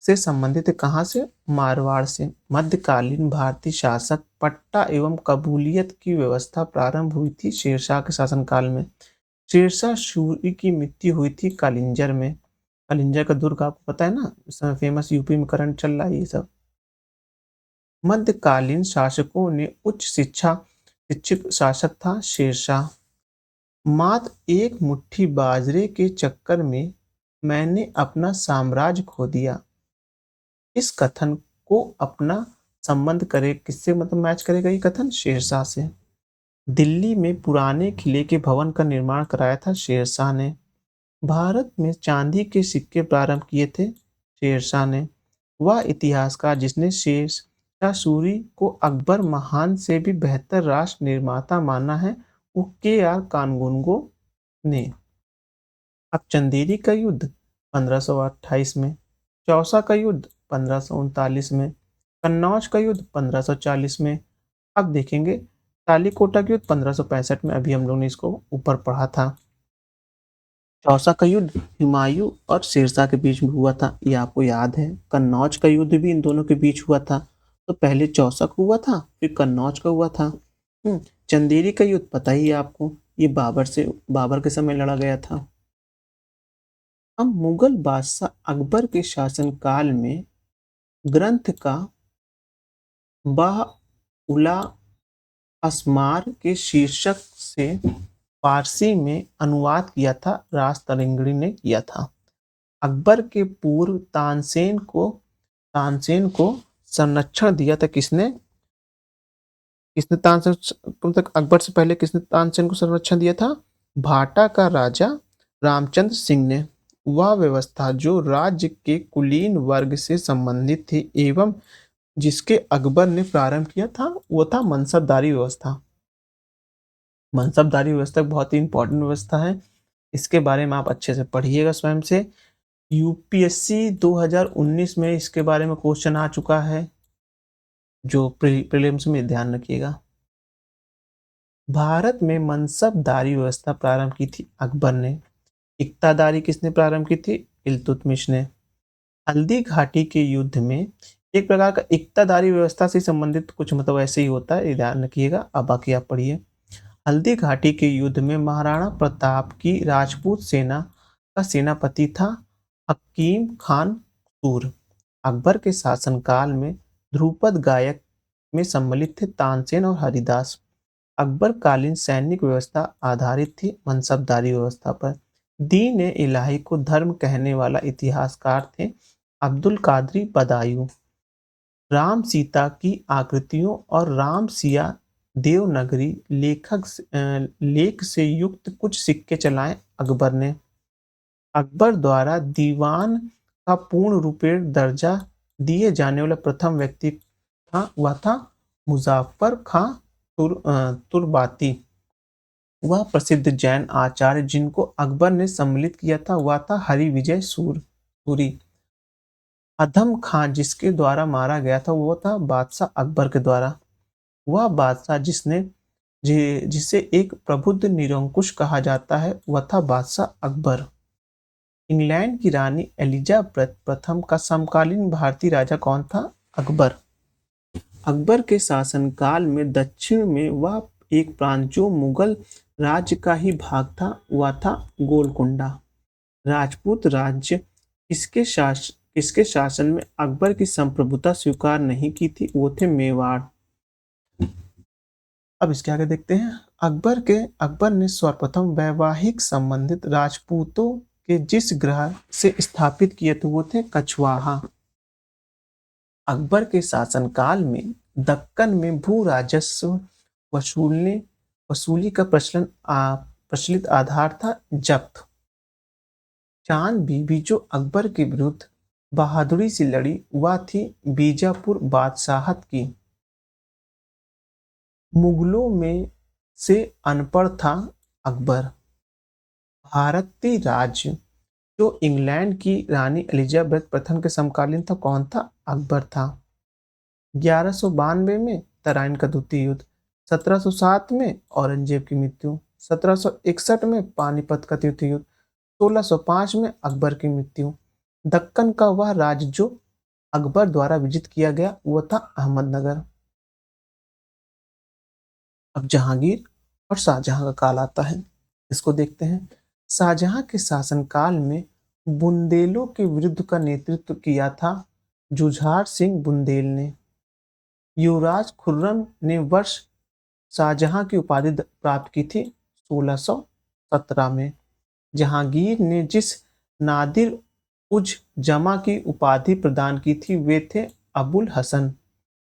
से संबंधित कहाँ से? मारवाड़ से। मध्यकालीन भारतीय शासक पट्टा एवं कबूलियत की व्यवस्था प्रारंभ हुई थी शेरशाह के शासनकाल में। शेरशाह सूरी की मृत्यु हुई थी कालिंजर में। कालिंजर का दुर्ग आपको पता है ना, इस समय फेमस, यूपी में करंट चल रहा है ये सब। मध्यकालीन शासकों ने उच्च शिक्षित शासक था शेरशाह। मात्र एक मुट्ठी बाजरे के चक्कर में मैंने अपना साम्राज्य खो दिया। इस कथन को अपना संबंध करे किससे, मतलब मैच करेगा ये कथन? शेरशाह से। दिल्ली में पुराने किले के भवन का निर्माण कराया था शेरशाह ने। भारत में चांदी के सिक्के प्रारंभ किए थे शेरशाह ने। वह इतिहासकार जिसने शेरशाह सूरी को अकबर महान से भी बेहतर राष्ट्र निर्माता माना है वो के.आर. कानगुंगो ने। अब चंदेरी का युद्ध 1528 में, चौसा का युद्ध 1539 में, कन्नौज का युद्ध 1540 में। अब देखेंगे तालीकोटा का युद्ध 1565 में, अभी हम लोग ने इसको ऊपर पढ़ा था। चौसा का युद्ध हुमायूं और शेरशाह के बीच में हुआ था, ये आपको याद है। कन्नौज का युद्ध भी इन दोनों के बीच हुआ था। तो पहले चौसा का हुआ था, फिर कन्नौज का हुआ था। चंदेरी का युद्ध पता ही है आपको, ये बाबर के समय लड़ा गया था। अब मुगल बादशाह अकबर के शासनकाल में ग्रंथ का बाउला असमार के शीर्षक से फारसी में अनुवाद किया था रास्तरंगिणी ने किया था। अकबर के पूर्व तानसेन को संरक्षण दिया था किसने? तानसेन, मतलब अकबर से पहले किसने तानसेन को संरक्षण दिया था? भाटा का राजा रामचंद्र सिंह ने। वह व्यवस्था जो राज्य के कुलीन वर्ग से संबंधित थी एवं जिसके अकबर ने प्रारंभ किया था वो था मनसबदारी व्यवस्था। मनसबदारी व्यवस्था बहुत ही इंपॉर्टेंट व्यवस्था है, इसके बारे में आप अच्छे से पढ़िएगा स्वयं से। यूपीएससी 2019 में इसके बारे में क्वेश्चन आ चुका है, जो प्रीलिम्स में ध्यान रखिएगा। भारत में मनसबदारी व्यवस्था प्रारंभ की थी अकबर ने। इक्तादारी किसने प्रारंभ की थी? इल्तुतमिश ने। हल्दी घाटी के युद्ध में एक प्रकार का इक्तादारी व्यवस्था से संबंधित कुछ मतलब ऐसे ही होता है, ये ध्यान रखिएगा। अब बाकी आप पढ़िए। हल्दी घाटी के युद्ध में महाराणा प्रताप की राजपूत सेना का सेनापति था हकीम खान सूर। अकबर के शासनकाल में ध्रुपद गायक में सम्मिलित थे तानसेन और हरिदास। अकबर कालीन सैनिक व्यवस्था आधारित थी मनसबदारी व्यवस्था पर। दीन ए इलाही को धर्म कहने वाला इतिहासकार थे अब्दुल कादरी बदायूं। राम सीता की आकृतियों और राम सिया देवनागरी लेख से युक्त कुछ सिक्के चलाए अकबर ने। अकबर द्वारा दीवान का पूर्ण रूपेण दर्जा दिए जाने वाला प्रथम व्यक्ति था वह था मुजफ्फर खां तुर्बाती। वह प्रसिद्ध जैन आचार्य जिनको अकबर ने सम्मिलित किया था वह था हरि विजय सूरी। अधम खां जिसके द्वारा मारा गया था वो था बादशाह अकबर के द्वारा। वह बादशाह जिसे एक प्रबुद्ध निरंकुश कहा जाता है वह था बादशाह अकबर। इंग्लैंड की रानी एलिजाबेथ प्रथम का समकालीन भारतीय राजा कौन था? अकबर। अकबर के शासनकाल में दक्षिण में वह एक प्रांत जो मुगल राज्य का ही भाग था वह था गोलकुंडा। राजपूत राज्य किसके शासन में अकबर की संप्रभुता स्वीकार नहीं की थी? वो थे मेवाड़। अब इसके आगे देखते हैं। अकबर ने सर्वप्रथम वैवाहिक संबंधित राजपूतों के जिस ग्रह से स्थापित किए थे वो थे कछवाहा। अकबर के शासनकाल में दक्कन में भू राजस्व वसूली का प्रचलित आधार था जब्त। चांद बीबी जो अकबर के विरुद्ध बहादुरी से लड़ी वह थी बीजापुर बादशाहत की। मुगलों में से अनपढ़ था अकबर। भारतीय राज्य जो इंग्लैंड की रानी एलिजाबेथ प्रथम के समकालीन था कौन था? अकबर था। 1192 में तराइन का द्वितीय युद्ध, 1707 में औरंगजेब की मृत्यु, 1761 में पानीपत का तृतीय युद्ध, 1605 में अकबर की मृत्यु। दक्कन का वह राज्य जो अकबर द्वारा विजित किया गया वह था अहमदनगर। अब जहांगीर और शाहजहां का काल आता है, इसको देखते हैं। शाहजहां के शासनकाल में बुंदेलों के विरुद्ध का नेतृत्व किया था जुझार सिंह बुंदेल ने। युवराज खुर्रम ने वर्ष शाहजहां की उपाधि प्राप्त की थी 1617 में। जहांगीर ने जिस नादिर उज जमा की उपाधि प्रदान की थी वे थे अबुल हसन।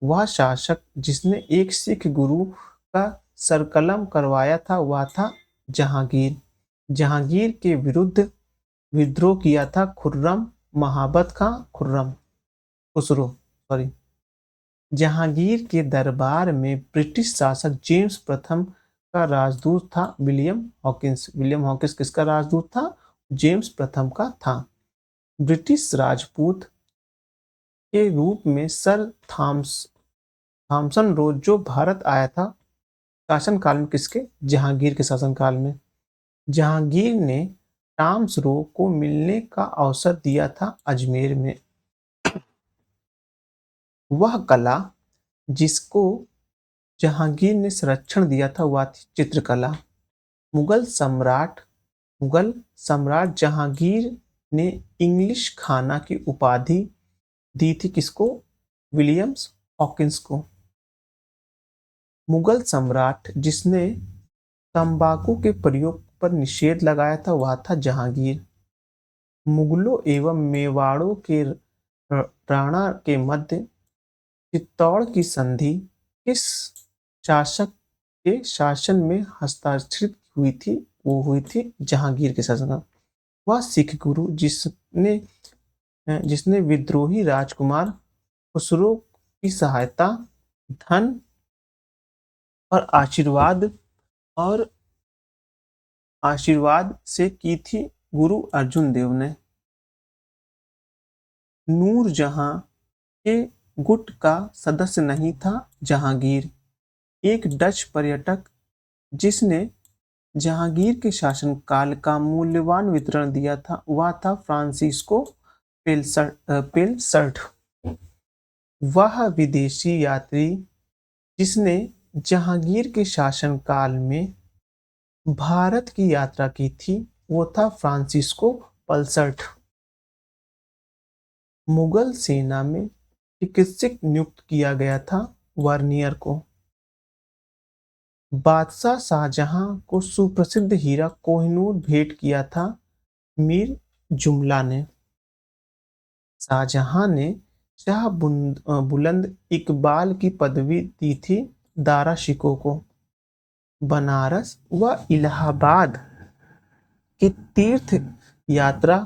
वह शासक जिसने एक सिख गुरु का सरकलम करवाया था वह था जहांगीर। जहांगीर के विरुद्ध विद्रोह किया था खुर्रम महाबत खां खुसरो सॉरी। जहांगीर के दरबार में ब्रिटिश शासक जेम्स प्रथम का राजदूत था विलियम हॉकिंस। विलियम हॉकिंस किसका राजदूत था? जेम्स प्रथम का था। ब्रिटिश राजपूत के रूप में सर थॉमसन रोज जो भारत आया था शासनकाल में किसके? जहांगीर के शासनकाल में। जहांगीर ने टॉम्स रो को मिलने का अवसर दिया था अजमेर में। वह कला जिसको जहांगीर ने संरक्षण दिया था वह थी चित्रकला। मुगल सम्राट जहांगीर ने इंग्लिश खाना की उपाधि दी थी किसको? विलियम्स हॉकिंस को। मुगल सम्राट जिसने तंबाकू के प्रयोग पर निषेध लगाया था वह था जहांगीर। मुगलों एवं मेवाड़ों के राणा के मध्य चित्तौड़ की संधि किस शासक के शासन में हस्ताक्षरित हुई थी? वो हुई थी जहांगीर के शासन। वह सिख गुरु जिसने विद्रोही राजकुमार खुसरो की सहायता धन और आशीर्वाद से की थी गुरु अर्जुन देव ने। नूरजहां के गुट का सदस्य नहीं था जहांगीर। एक डच पर्यटक जिसने जहांगीर के शासनकाल का मूल्यवान विवरण दिया था वह था फ्रांसिस्को पेलसर्ट। वह विदेशी यात्री जिसने जहांगीर के शासनकाल में भारत की यात्रा की थी वो था फ्रांसिस्को पल्सर्ट। मुगल सेना में चिकित्सक नियुक्त किया गया था वर्नियर को। बादशाह शाहजहां को सुप्रसिद्ध हीरा कोहिनूर भेंट किया था मीर जुमला ने। शाहजहां ने शाह बुलंद इकबाल की पदवी दी थी दारा शिकोह को। बनारस व इलाहाबाद की तीर्थ यात्रा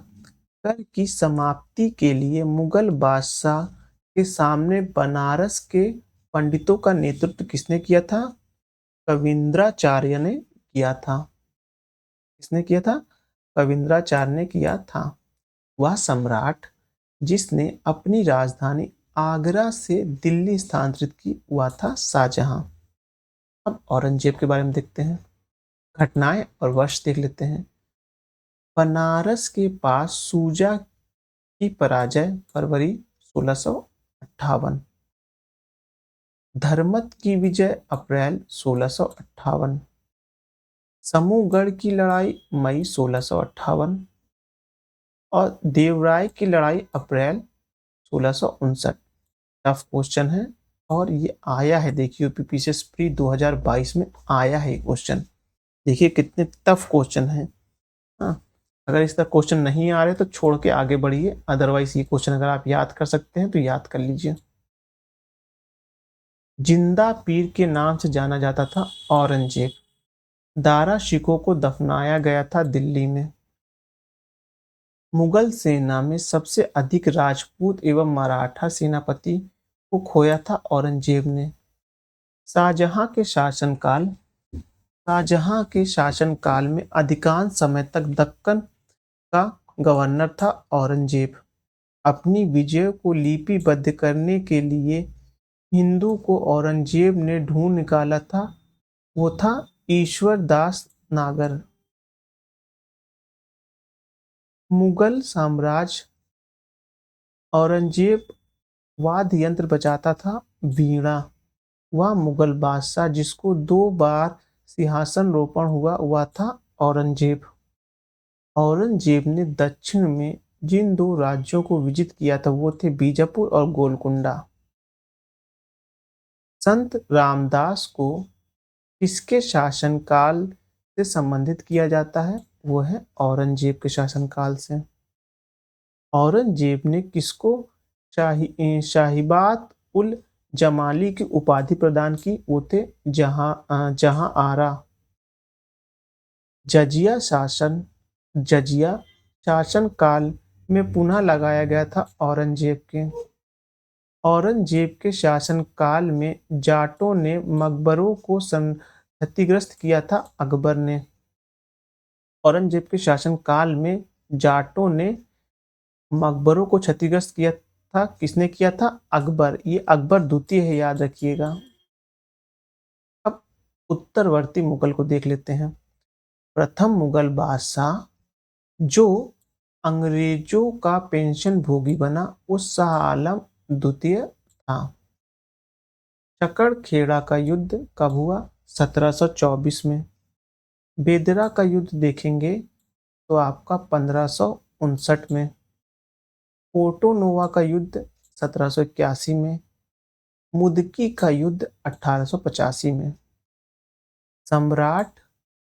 कर की समाप्ति के लिए मुगल बादशाह के सामने बनारस के पंडितों का नेतृत्व किसने किया था? कविंद्राचार्य ने किया था। किसने किया था? कविंद्राचार्य ने किया था। वह सम्राट जिसने अपनी राजधानी आगरा से दिल्ली स्थानांतरित की हुआ था शाहजहां। अब औरंगजेब के बारे में देखते हैं। घटनाएं और वर्ष देख लेते हैं। बनारस के पास सूजा की पराजय फरवरी 1658। धर्मत की विजय अप्रैल 1658। समूहगढ़ की लड़ाई मई 1658 और देवराय की लड़ाई अप्रैल 1659। टफ क्वेश्चन है और ये आया है, देखिए यूपीपीसीएस प्री 2022 में आया है क्वेश्चन। देखिए कितने टफ क्वेश्चन है। हाँ, अगर इस तरह क्वेश्चन नहीं आ रहे तो छोड़ के आगे बढ़िए, अदरवाइज ये क्वेश्चन अगर आप याद कर सकते हैं तो याद कर लीजिए। जिंदा पीर के नाम से जाना जाता था औरंगजेब। दारा शिकोह को दफनाया गया था दिल्ली में। मुगल सेना में सबसे अधिक राजपूत एवं मराठा सेनापति को खोया था औरंगजेब ने। शाहजहां के शासनकाल में अधिकांश समय तक दक्कन का गवर्नर था औरंगजेब। अपनी विजय को लिपिबद्ध करने के लिए हिंदू को औरंगजेब ने ढूंढ निकाला था, वो था ईश्वर दास नागर। मुगल साम्राज्य औरंगजेब वाद्य यंत्र बजाता था वीणा। वह मुगल बादशाह जिसको 2 बार सिंहासन रोपण हुआ था औरंगजेब। औरंगजेब ने दक्षिण में जिन 2 राज्यों को विजित किया था वो थे बीजापुर और गोलकुंडा। संत रामदास को किसके शासनकाल से संबंधित किया जाता है? वो है औरंगजेब के शासनकाल से। औरंगजेब ने किसको शाहीबात उल जमाली की उपाधि प्रदान की? वो थे जहां आरा। जजिया शासन काल में पुनः लगाया गया था औरंगजेब के। औरंगजेब के शासनकाल में जाटों ने मकबरों को क्षतिग्रस्त किया था अकबर ने। औरंगजेब के शासनकाल में जाटों ने मकबरों को क्षतिग्रस्त किया था। किसने किया था? अकबर। ये अकबर द्वितीय है, याद रखिएगा। अब उत्तरवर्ती मुगल को देख लेते हैं। प्रथम मुगल बादशाह जो अंग्रेजों का पेंशन भोगी बना वो शाह आलम द्वितीय था। चकड़खेड़ा का युद्ध कब हुआ? 1724 में। बेदरा का युद्ध देखेंगे तो आपका 1559 में। पोर्टो नोवा का युद्ध 1781 में। मुदकी का युद्ध 1885 में। सम्राट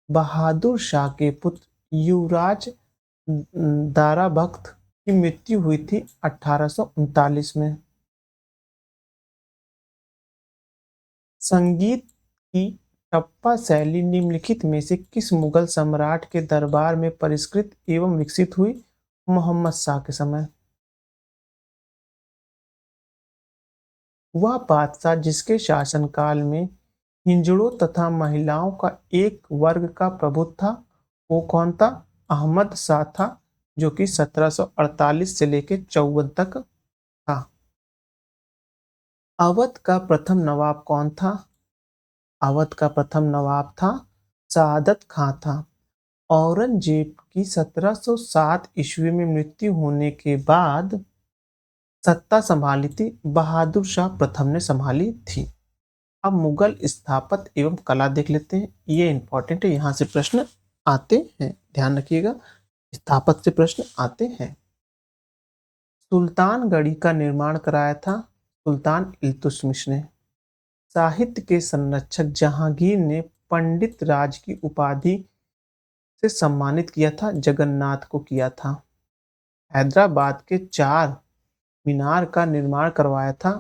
बहादुर शाह के पुत्र युवराज दाराबख्त की मृत्यु हुई थी 1839 में। संगीत की ठप्पा शैली निम्नलिखित में से किस मुगल सम्राट के दरबार में परिष्कृत एवं विकसित हुई? मोहम्मद शाह के समय। वह बादशाह जिसके शासनकाल में हिंजड़ों तथा महिलाओं का एक वर्ग का प्रभुत्व था वो कौन था? अहमद शाह था, जो कि 1748 से लेकर 54 तक था। अवध का प्रथम नवाब कौन था? अवध का प्रथम नवाब था सादत खां था। औरंगजेब की 1707 ईस्वी में मृत्यु होने के बाद सत्ता संभाली थी बहादुर शाह प्रथम ने संभाली थी। अब मुगल स्थापत्य एवं कला देख लेते हैं, ये इंपॉर्टेंट है, यहाँ से प्रश्न आते हैं, ध्यान रखिएगा, स्थापत्य से प्रश्न आते हैं। सुल्तानगढ़ी का निर्माण कराया था सुल्तान इल्तुतमिश ने। साहित्य के संरक्षक जहांगीर ने पंडित राज की उपाधि से सम्मानित किया था, जगन्नाथ को किया था। हैदराबाद के चार मीनार का निर्माण करवाया था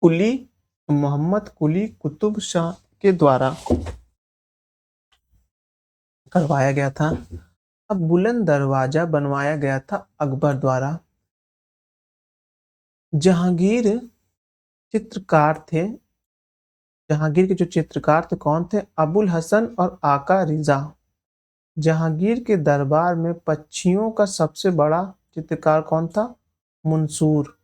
कुली मोहम्मद कुली कुतुब शाह के द्वारा करवाया गया था। अब बुलंद दरवाजा बनवाया गया था अकबर द्वारा। जहांगीर चित्रकार थे जहांगीर के जो चित्रकार थे कौन थे? अबुल हसन और आका रिजा। जहांगीर के दरबार में पक्षियों का सबसे बड़ा चित्रकार कौन था? मंसूर।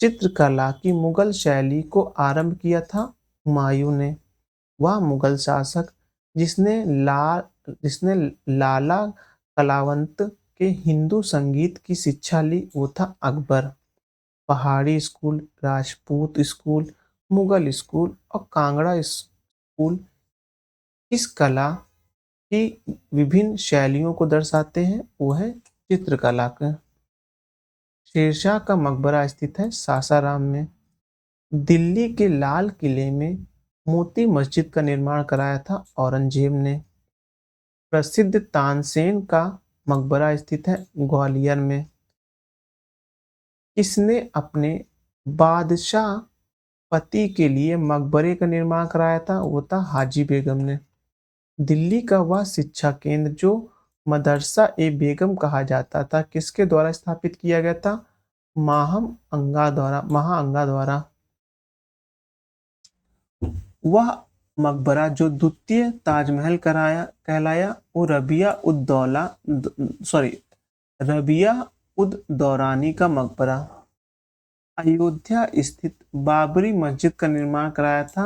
चित्रकला की मुगल शैली को आरंभ किया था हुमायूं ने। वह मुगल शासक जिसने जिसने लाला कलावंत के हिंदू संगीत की शिक्षा ली वो था अकबर। पहाड़ी school, Rajput school, Mughal school और कांगड़ा स्कूल इस कला की विभिन्न शैलियों को दर्शाते हैं, वो है चित्रकला का। शेरशाह का मकबरा स्थित है सासाराम में। दिल्ली के लाल किले में मोती मस्जिद का निर्माण कराया था औरंगजेब ने। प्रसिद्ध तानसेन का मकबरा स्थित है ग्वालियर में। इसने अपने बादशाह पति के लिए मकबरे का निर्माण कराया था, वो था हाजी बेगम ने। दिल्ली का वह शिक्षा केंद्र जो मदरसा ए बेगम कहा जाता था किसके द्वारा स्थापित किया गया था? महाअंगा द्वारा। वह मकबरा जो द्वितीय ताजमहल कराया कहलाया वो रबिया उद दौरानी का मकबरा। अयोध्या स्थित बाबरी मस्जिद का निर्माण कराया था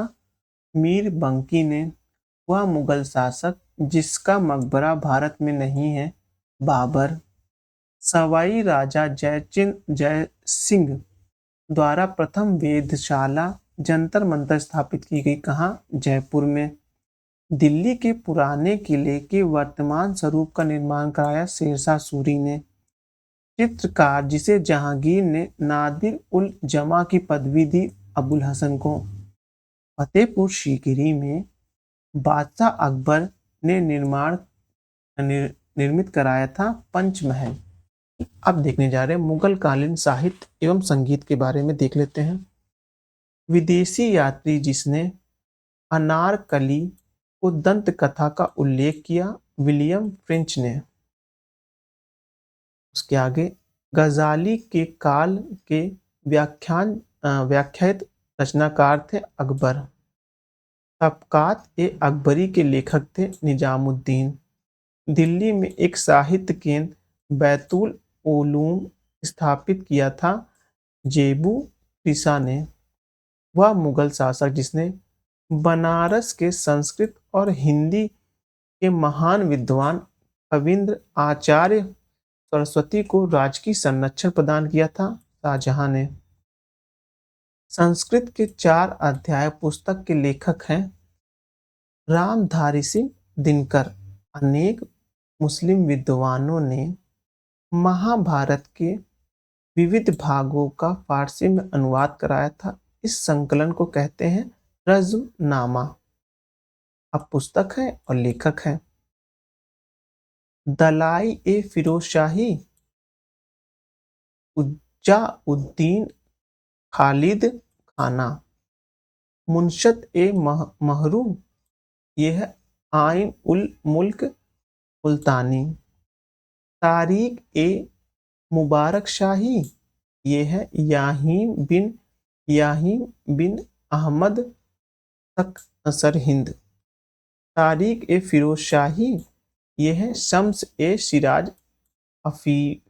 मीर बंकी ने। वह मुगल शासक जिसका मकबरा भारत में नहीं है, बाबर। सवाई राजा जय सिंह द्वारा प्रथम वेधशाला जंतर मंतर स्थापित की गई, कहाँ? जयपुर में। दिल्ली के पुराने किले के वर्तमान स्वरूप का निर्माण कराया शेरशाह सूरी ने। चित्रकार जिसे जहांगीर ने नादिर उल जमा की पदवी दी अबुल हसन को। फतेहपुर सीकरी में बादशाह अकबर ने निर्मित कराया था पंचमहल। अब देखने जा रहे हैं मुगल कालीन साहित्य एवं संगीत के बारे में, देख लेते हैं। विदेशी यात्री जिसने अनारकली को दंत कथा का उल्लेख किया, विलियम फ्रेंच ने। उसके आगे गजाली के काल के व्याख्यात रचनाकार थे अकबर। तबकात ए अकबरी के लेखक थे निजामुद्दीन। दिल्ली में एक साहित्य केंद्र बैतुल उलूम स्थापित किया था जेबू ऋषा ने। वह मुगल शासक जिसने बनारस के संस्कृत और हिंदी के महान विद्वान कविंद्र आचार्य सरस्वती को राजकीय संरक्षण प्रदान किया था शाहजहां ने। संस्कृत के 4 अध्याय पुस्तक के लेखक हैं रामधारी सिंह दिनकर। अनेक मुस्लिम विद्वानों ने महाभारत के विविध भागों का फारसी में अनुवाद कराया था। इस संकलन को कहते हैं रज़्मनामा। अब पुस्तक है और लेखक हैं दलाई ए फिरोजशाही, उज्जाउद्दीन खालिद खाना, मुनशद ए महरूम, ये है आइन उल मुल्क मुल्तानी, तारिक ए मुबारक शाही, ये है याहीम बिन अहमद तक सरहिंद, तारिक ए फिरोज शाही, ये है शम्स ए सिराज अफी।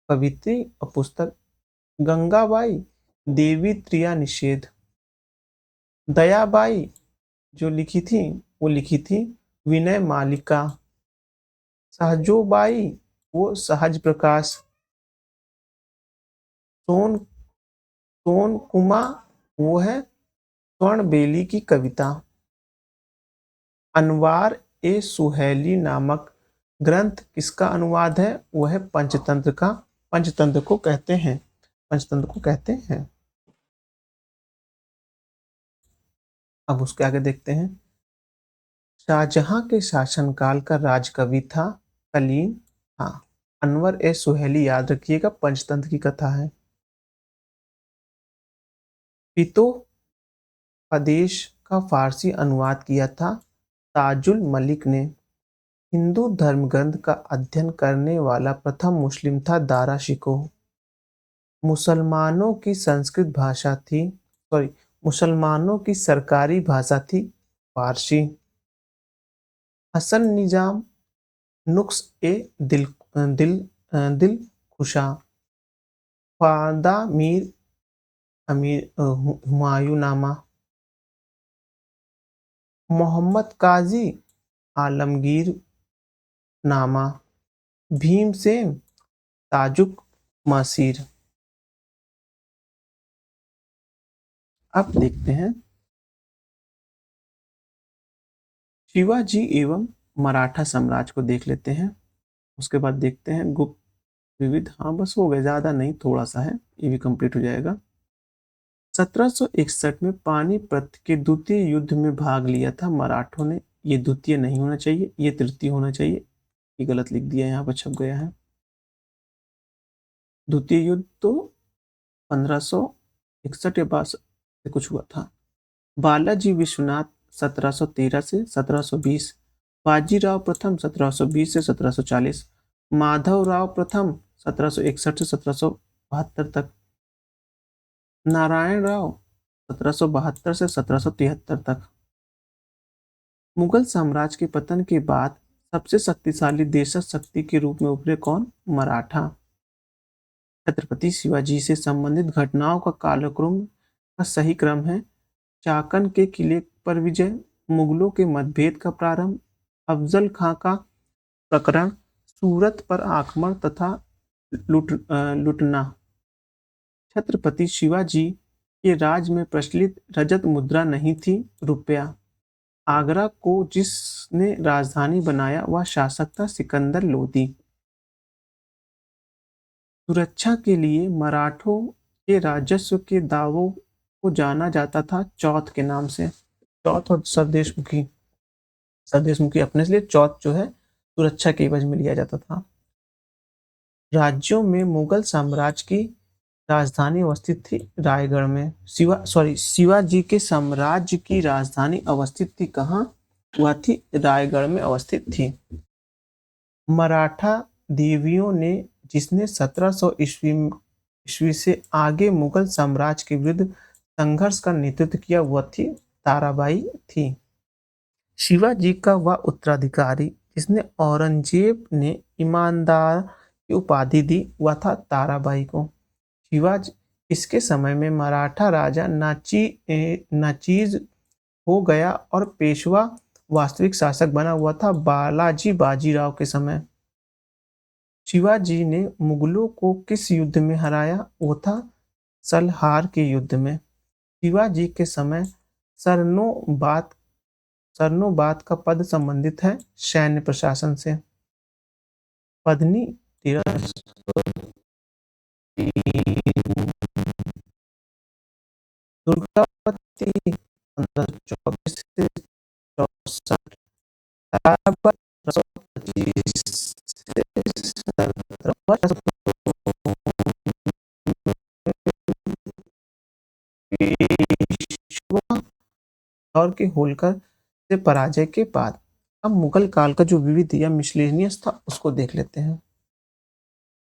कवित्री और पुस्तक गंगाबाई देवी त्रिया निषेध। दयाबाई जो लिखी थी वो लिखी थी विनय मालिका। सहजोबाई वो सहज प्रकाश। सोन सोन कुमा वो है स्वर्ण बेली की कविता। अनवार ए सुहेली नामक ग्रंथ किसका अनुवाद है? वो है पंचतंत्र का। पंचतंत्र को कहते हैं, पंचतंत्र को कहते हैं। अब उसके आगे देखते हैं। शाहजहां के शासनकाल का राजकवि था कलीन। हाँ, अनवर ए सुहेली याद रखिएगा, पंचतंत्र की कथा है। पितो प्रदेश का फारसी अनुवाद किया था ताजुल मलिक ने। हिंदू धर्म ग्रंथ का अध्ययन करने वाला प्रथम मुस्लिम था दारा शिकोह। मुसलमानों की संस्कृत भाषा थी, सॉरी, मुसलमानों की सरकारी भाषा थी फारसी। हसन निजाम नुक्स ए दिल दिल दिल खुशा। ख्वादा मीर अमीर हुमायूंनामा। मोहम्मद काजी आलमगीर नामा। भीमसेन ताजुक मासीर। अब देखते हैं शिवाजी एवं मराठा साम्राज्य को देख लेते हैं। उसके बाद देखते हैं गुप्त विविध। हाँ बस हो गया, ज्यादा नहीं, थोड़ा सा है, ये भी कंप्लीट हो जाएगा। 1761 में पानीपत के द्वितीय युद्ध में भाग लिया था मराठों ने। ये द्वितीय नहीं होना चाहिए, ये तृतीय होना चाहिए, ये गलत लिख दिया, यहाँ पर छप गया है। द्वितीय युद्ध तो 1561 या 62 से कुछ हुआ था। बालाजी विश्वनाथ 1713 से 1720। बाजीराव प्रथम 1720 से 1740। माधवराव प्रथम 1761 से 1772 तक। नारायण राव 1772 से 1773 तक। मुगल साम्राज्य के पतन के बाद सबसे शक्तिशाली देशज शक्ति के रूप में उभरे कौन? मराठा। छत्रपति शिवाजी से संबंधित घटनाओं का कालक्रम का सही क्रम है। चाकन के किले पर विजय, मुगलों के मतभेद का प्रारंभ, अफजल खां का प्रकरण, सूरत पर आक्रमण तथा लुटना। छत्रपति शिवाजी के राज में प्रचलित रजत मुद्रा नहीं थी, रुपया। आगरा को जिसने राजधानी बनाया वह शासक था सिकंदर लोदी। सुरक्षा के लिए मराठों के राजस्व के दावों को जाना जाता था चौथ के नाम से। चौथ और सरदेशमुखी, सरदेशमुखी अपने से लिए, चौथ जो है सुरक्षा के एवज में लिया जाता था। राज्यों में मुगल साम्राज्य की राजधानी अवस्थित थी रायगढ़ में। शिवाजी के साम्राज्य की राजधानी अवस्थित थी कहाँ? वह थी रायगढ़ में अवस्थित थी। मराठा देवियों ने जिसने 1700 ईस्वी से आगे मुगल साम्राज्य के विरुद्ध संघर्ष का नेतृत्व किया वह थी ताराबाई थी। शिवाजी का वह उत्तराधिकारी जिसने औरंगजेब ने ईमानदार की उपाधि दी वह था ताराबाई को। शिवाजी इसके समय में मराठा राजा नाचीज हो गया और पेशवा वास्तविक शासक बना हुआ था बालाजी बाजीराव के समय। शिवाजी ने मुगलों को किस युद्ध में हराया? वो था सलहार के युद्ध में। शिवाजी के समय सरनोबात सरनोबात का पद संबंधित है सैन्य प्रशासन से। पद्मिनी 1303। दुर्गावती 1524 से 64। ताराबाई 1525 से 17। पेशवा और के होलकर से पराजय के बाद अब मुगल काल का जो विविध या मिसलेनियस था उसको देख लेते हैं।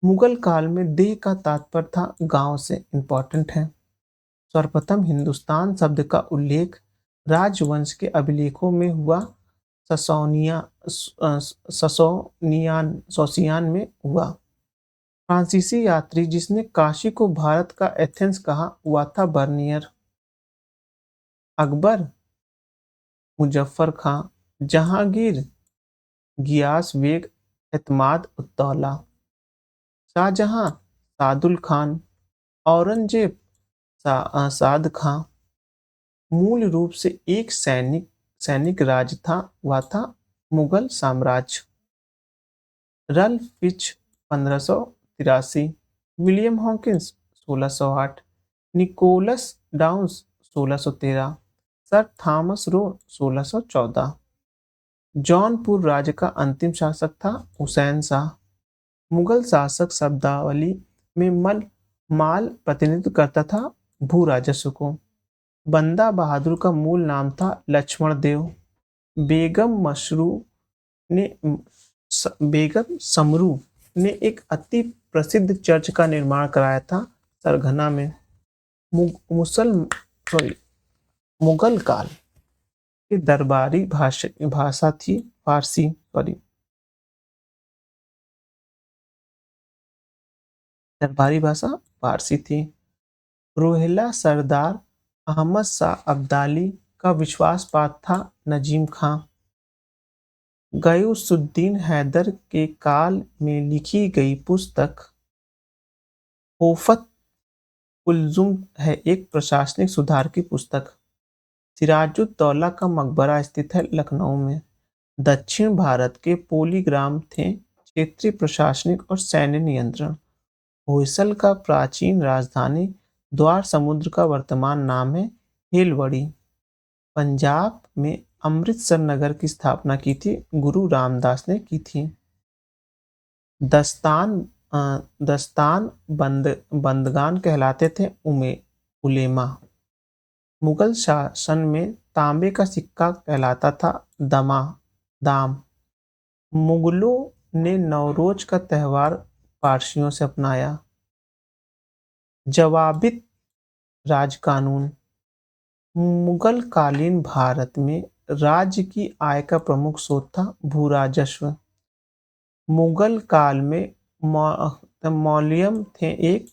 मुगल काल में देह का तात्पर्य था गांव से, इंपॉर्टेंट है। सर्वप्रथम हिंदुस्तान शब्द का उल्लेख राजवंश के अभिलेखों में हुआ सोसियान में हुआ। फ्रांसीसी यात्री जिसने काशी को भारत का एथेंस कहा हुआ था बर्नियर। अकबर, मुजफ्फर खां, जहांगीर, गियास बेग, एतमाद उद्दौला, शाहजहां, सादुल खान, औरंगजेब, साद खां। मूल रूप से एक सैनिक सैनिक राज था, वह था मुगल साम्राज्य। Ralph Fitch 1583, William Hawkins 1608, Nicholas Downs 1613, sir Thomas Roe 1614। Jaunpur राज्य का अंतिम शासक था हुसैन शाह। मुगल शासक शब्दावली में माल प्रतिनिधित्व करता था भू राजस्व को। बंदा बहादुर का मूल नाम था लक्ष्मण देव। बेगम मशरू ने बेगम समरू ने एक अति प्रसिद्ध चर्च का निर्माण कराया था सरगना में। मुसल सॉरी मुगल काल की दरबारी भाषा थी फारसी। दरबारी भाषा फारसी थी। रोहिला सरदार अहमद शाह अब्दाली का विश्वासपात था नजीम खां। गयासुद्दीन हैदर के काल में लिखी गई पुस्तक होफत कुलजुम है एक प्रशासनिक सुधार की पुस्तक। सिराजुद्दौला का मकबरा स्थित है लखनऊ में। दक्षिण भारत के पोलीग्राम थे क्षेत्रीय प्रशासनिक और सैन्य नियंत्रण। होयसल का प्राचीन राजधानी द्वार समुद्र का वर्तमान नाम है हेलवड़ी। पंजाब में अमृतसर नगर की स्थापना की थी गुरु रामदास ने की थी। दस्तान दस्तान बंदगान कहलाते थे उलेमा। मुगल शासन में तांबे का सिक्का कहलाता था दाम। मुगलों ने नवरोज का त्योहार पारसियों से अपनाया। जवाबित राजकानून। मुगल कालीन भारत में राज्य की आय का प्रमुख स्रोत था भू राजस्व। मुगल काल में मौलियम थे एक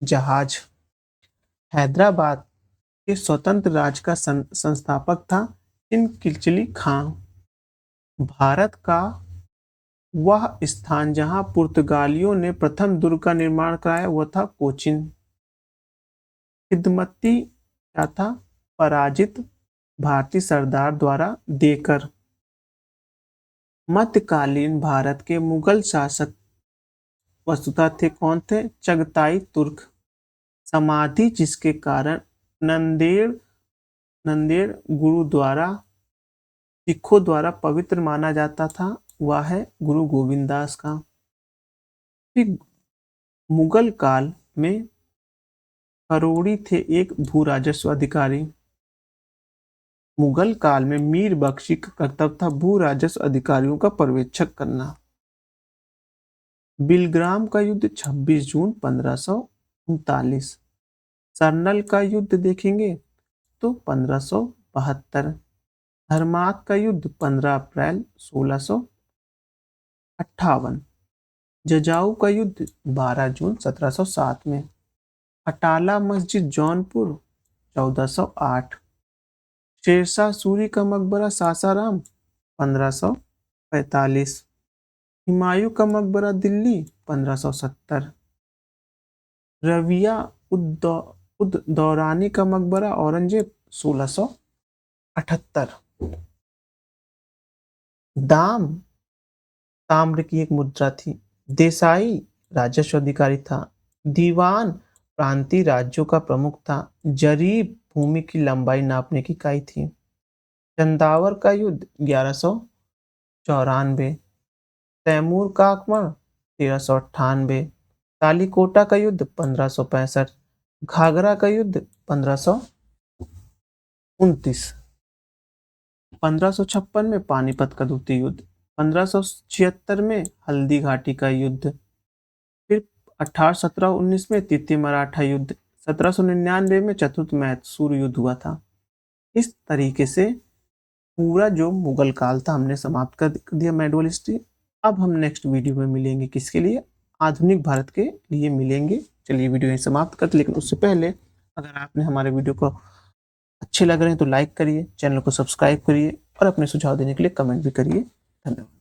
जहाज। हैदराबाद के स्वतंत्र राज्य का संस्थापक था किलचिली खां। भारत का वह स्थान जहां पुर्तगालियों ने प्रथम दुर्ग का निर्माण कराया वह था कोचिन। खिदमती क्या था? पराजित भारतीय सरदार द्वारा देकर। मध्यकालीन भारत के मुगल शासक वस्तुतः थे कौन थे? चगताई तुर्क। समाधि जिसके कारण नंदेड़ गुरुद्वारा सिखों द्वारा पवित्र माना जाता था वह है गुरु गोविंद दास का। फिर मुगल काल में खरोड़ी थे एक भू राजस्व अधिकारी। मुगल काल में मीर बख्शी का कर्तव्य था भू राजस्व अधिकारियों का पर्यवेक्षक करना। बिलग्राम का युद्ध 26 जून 1539। सरनल का युद्ध देखेंगे तो 1572। धर्माक का युद्ध 15 अप्रैल 1658। जजाऊ का युद्ध 12 जून 1707 में। अटाला मस्जिद जौनपुर 1408। शेरशाह सूरी का मकबरा सासाराम 1545। हुमायूं का मकबरा दिल्ली 1570। रविया उद दौरानी का मकबरा औरंगजेब 1678। दाम ताम्र की एक मुद्रा थी। देसाई राजस्व अधिकारी था। दीवान प्रांतीय राज्यों का प्रमुख था। जरीब भूमि की लंबाई नापने की इकाई थी। चंदावर का युद्ध 1194। तैमूर का आक्रमण 1398। तालीकोटा का युद्ध 1565। घाघरा का युद्ध 1529। 1556 में पानीपत का द्वितीय युद्ध। 1576 में हल्दी घाटी का युद्ध। फिर 1817-19 में तृतीय मराठा युद्ध। 1799 में चतुर्थ मैसूर युद्ध हुआ था। इस तरीके से पूरा जो मुगल काल था हमने समाप्त कर दिया मेडवल हिस्ट्री। अब हम नेक्स्ट वीडियो में मिलेंगे किसके लिए? आधुनिक भारत के लिए मिलेंगे। चलिए वीडियो यहीं समाप्त करते, लेकिन उससे पहले अगर आपने हमारे वीडियो को अच्छे लग रहे हैं तो लाइक करिए, चैनल को सब्सक्राइब करिए और अपने सुझाव देने के लिए कमेंट भी करिए। धन्यवाद।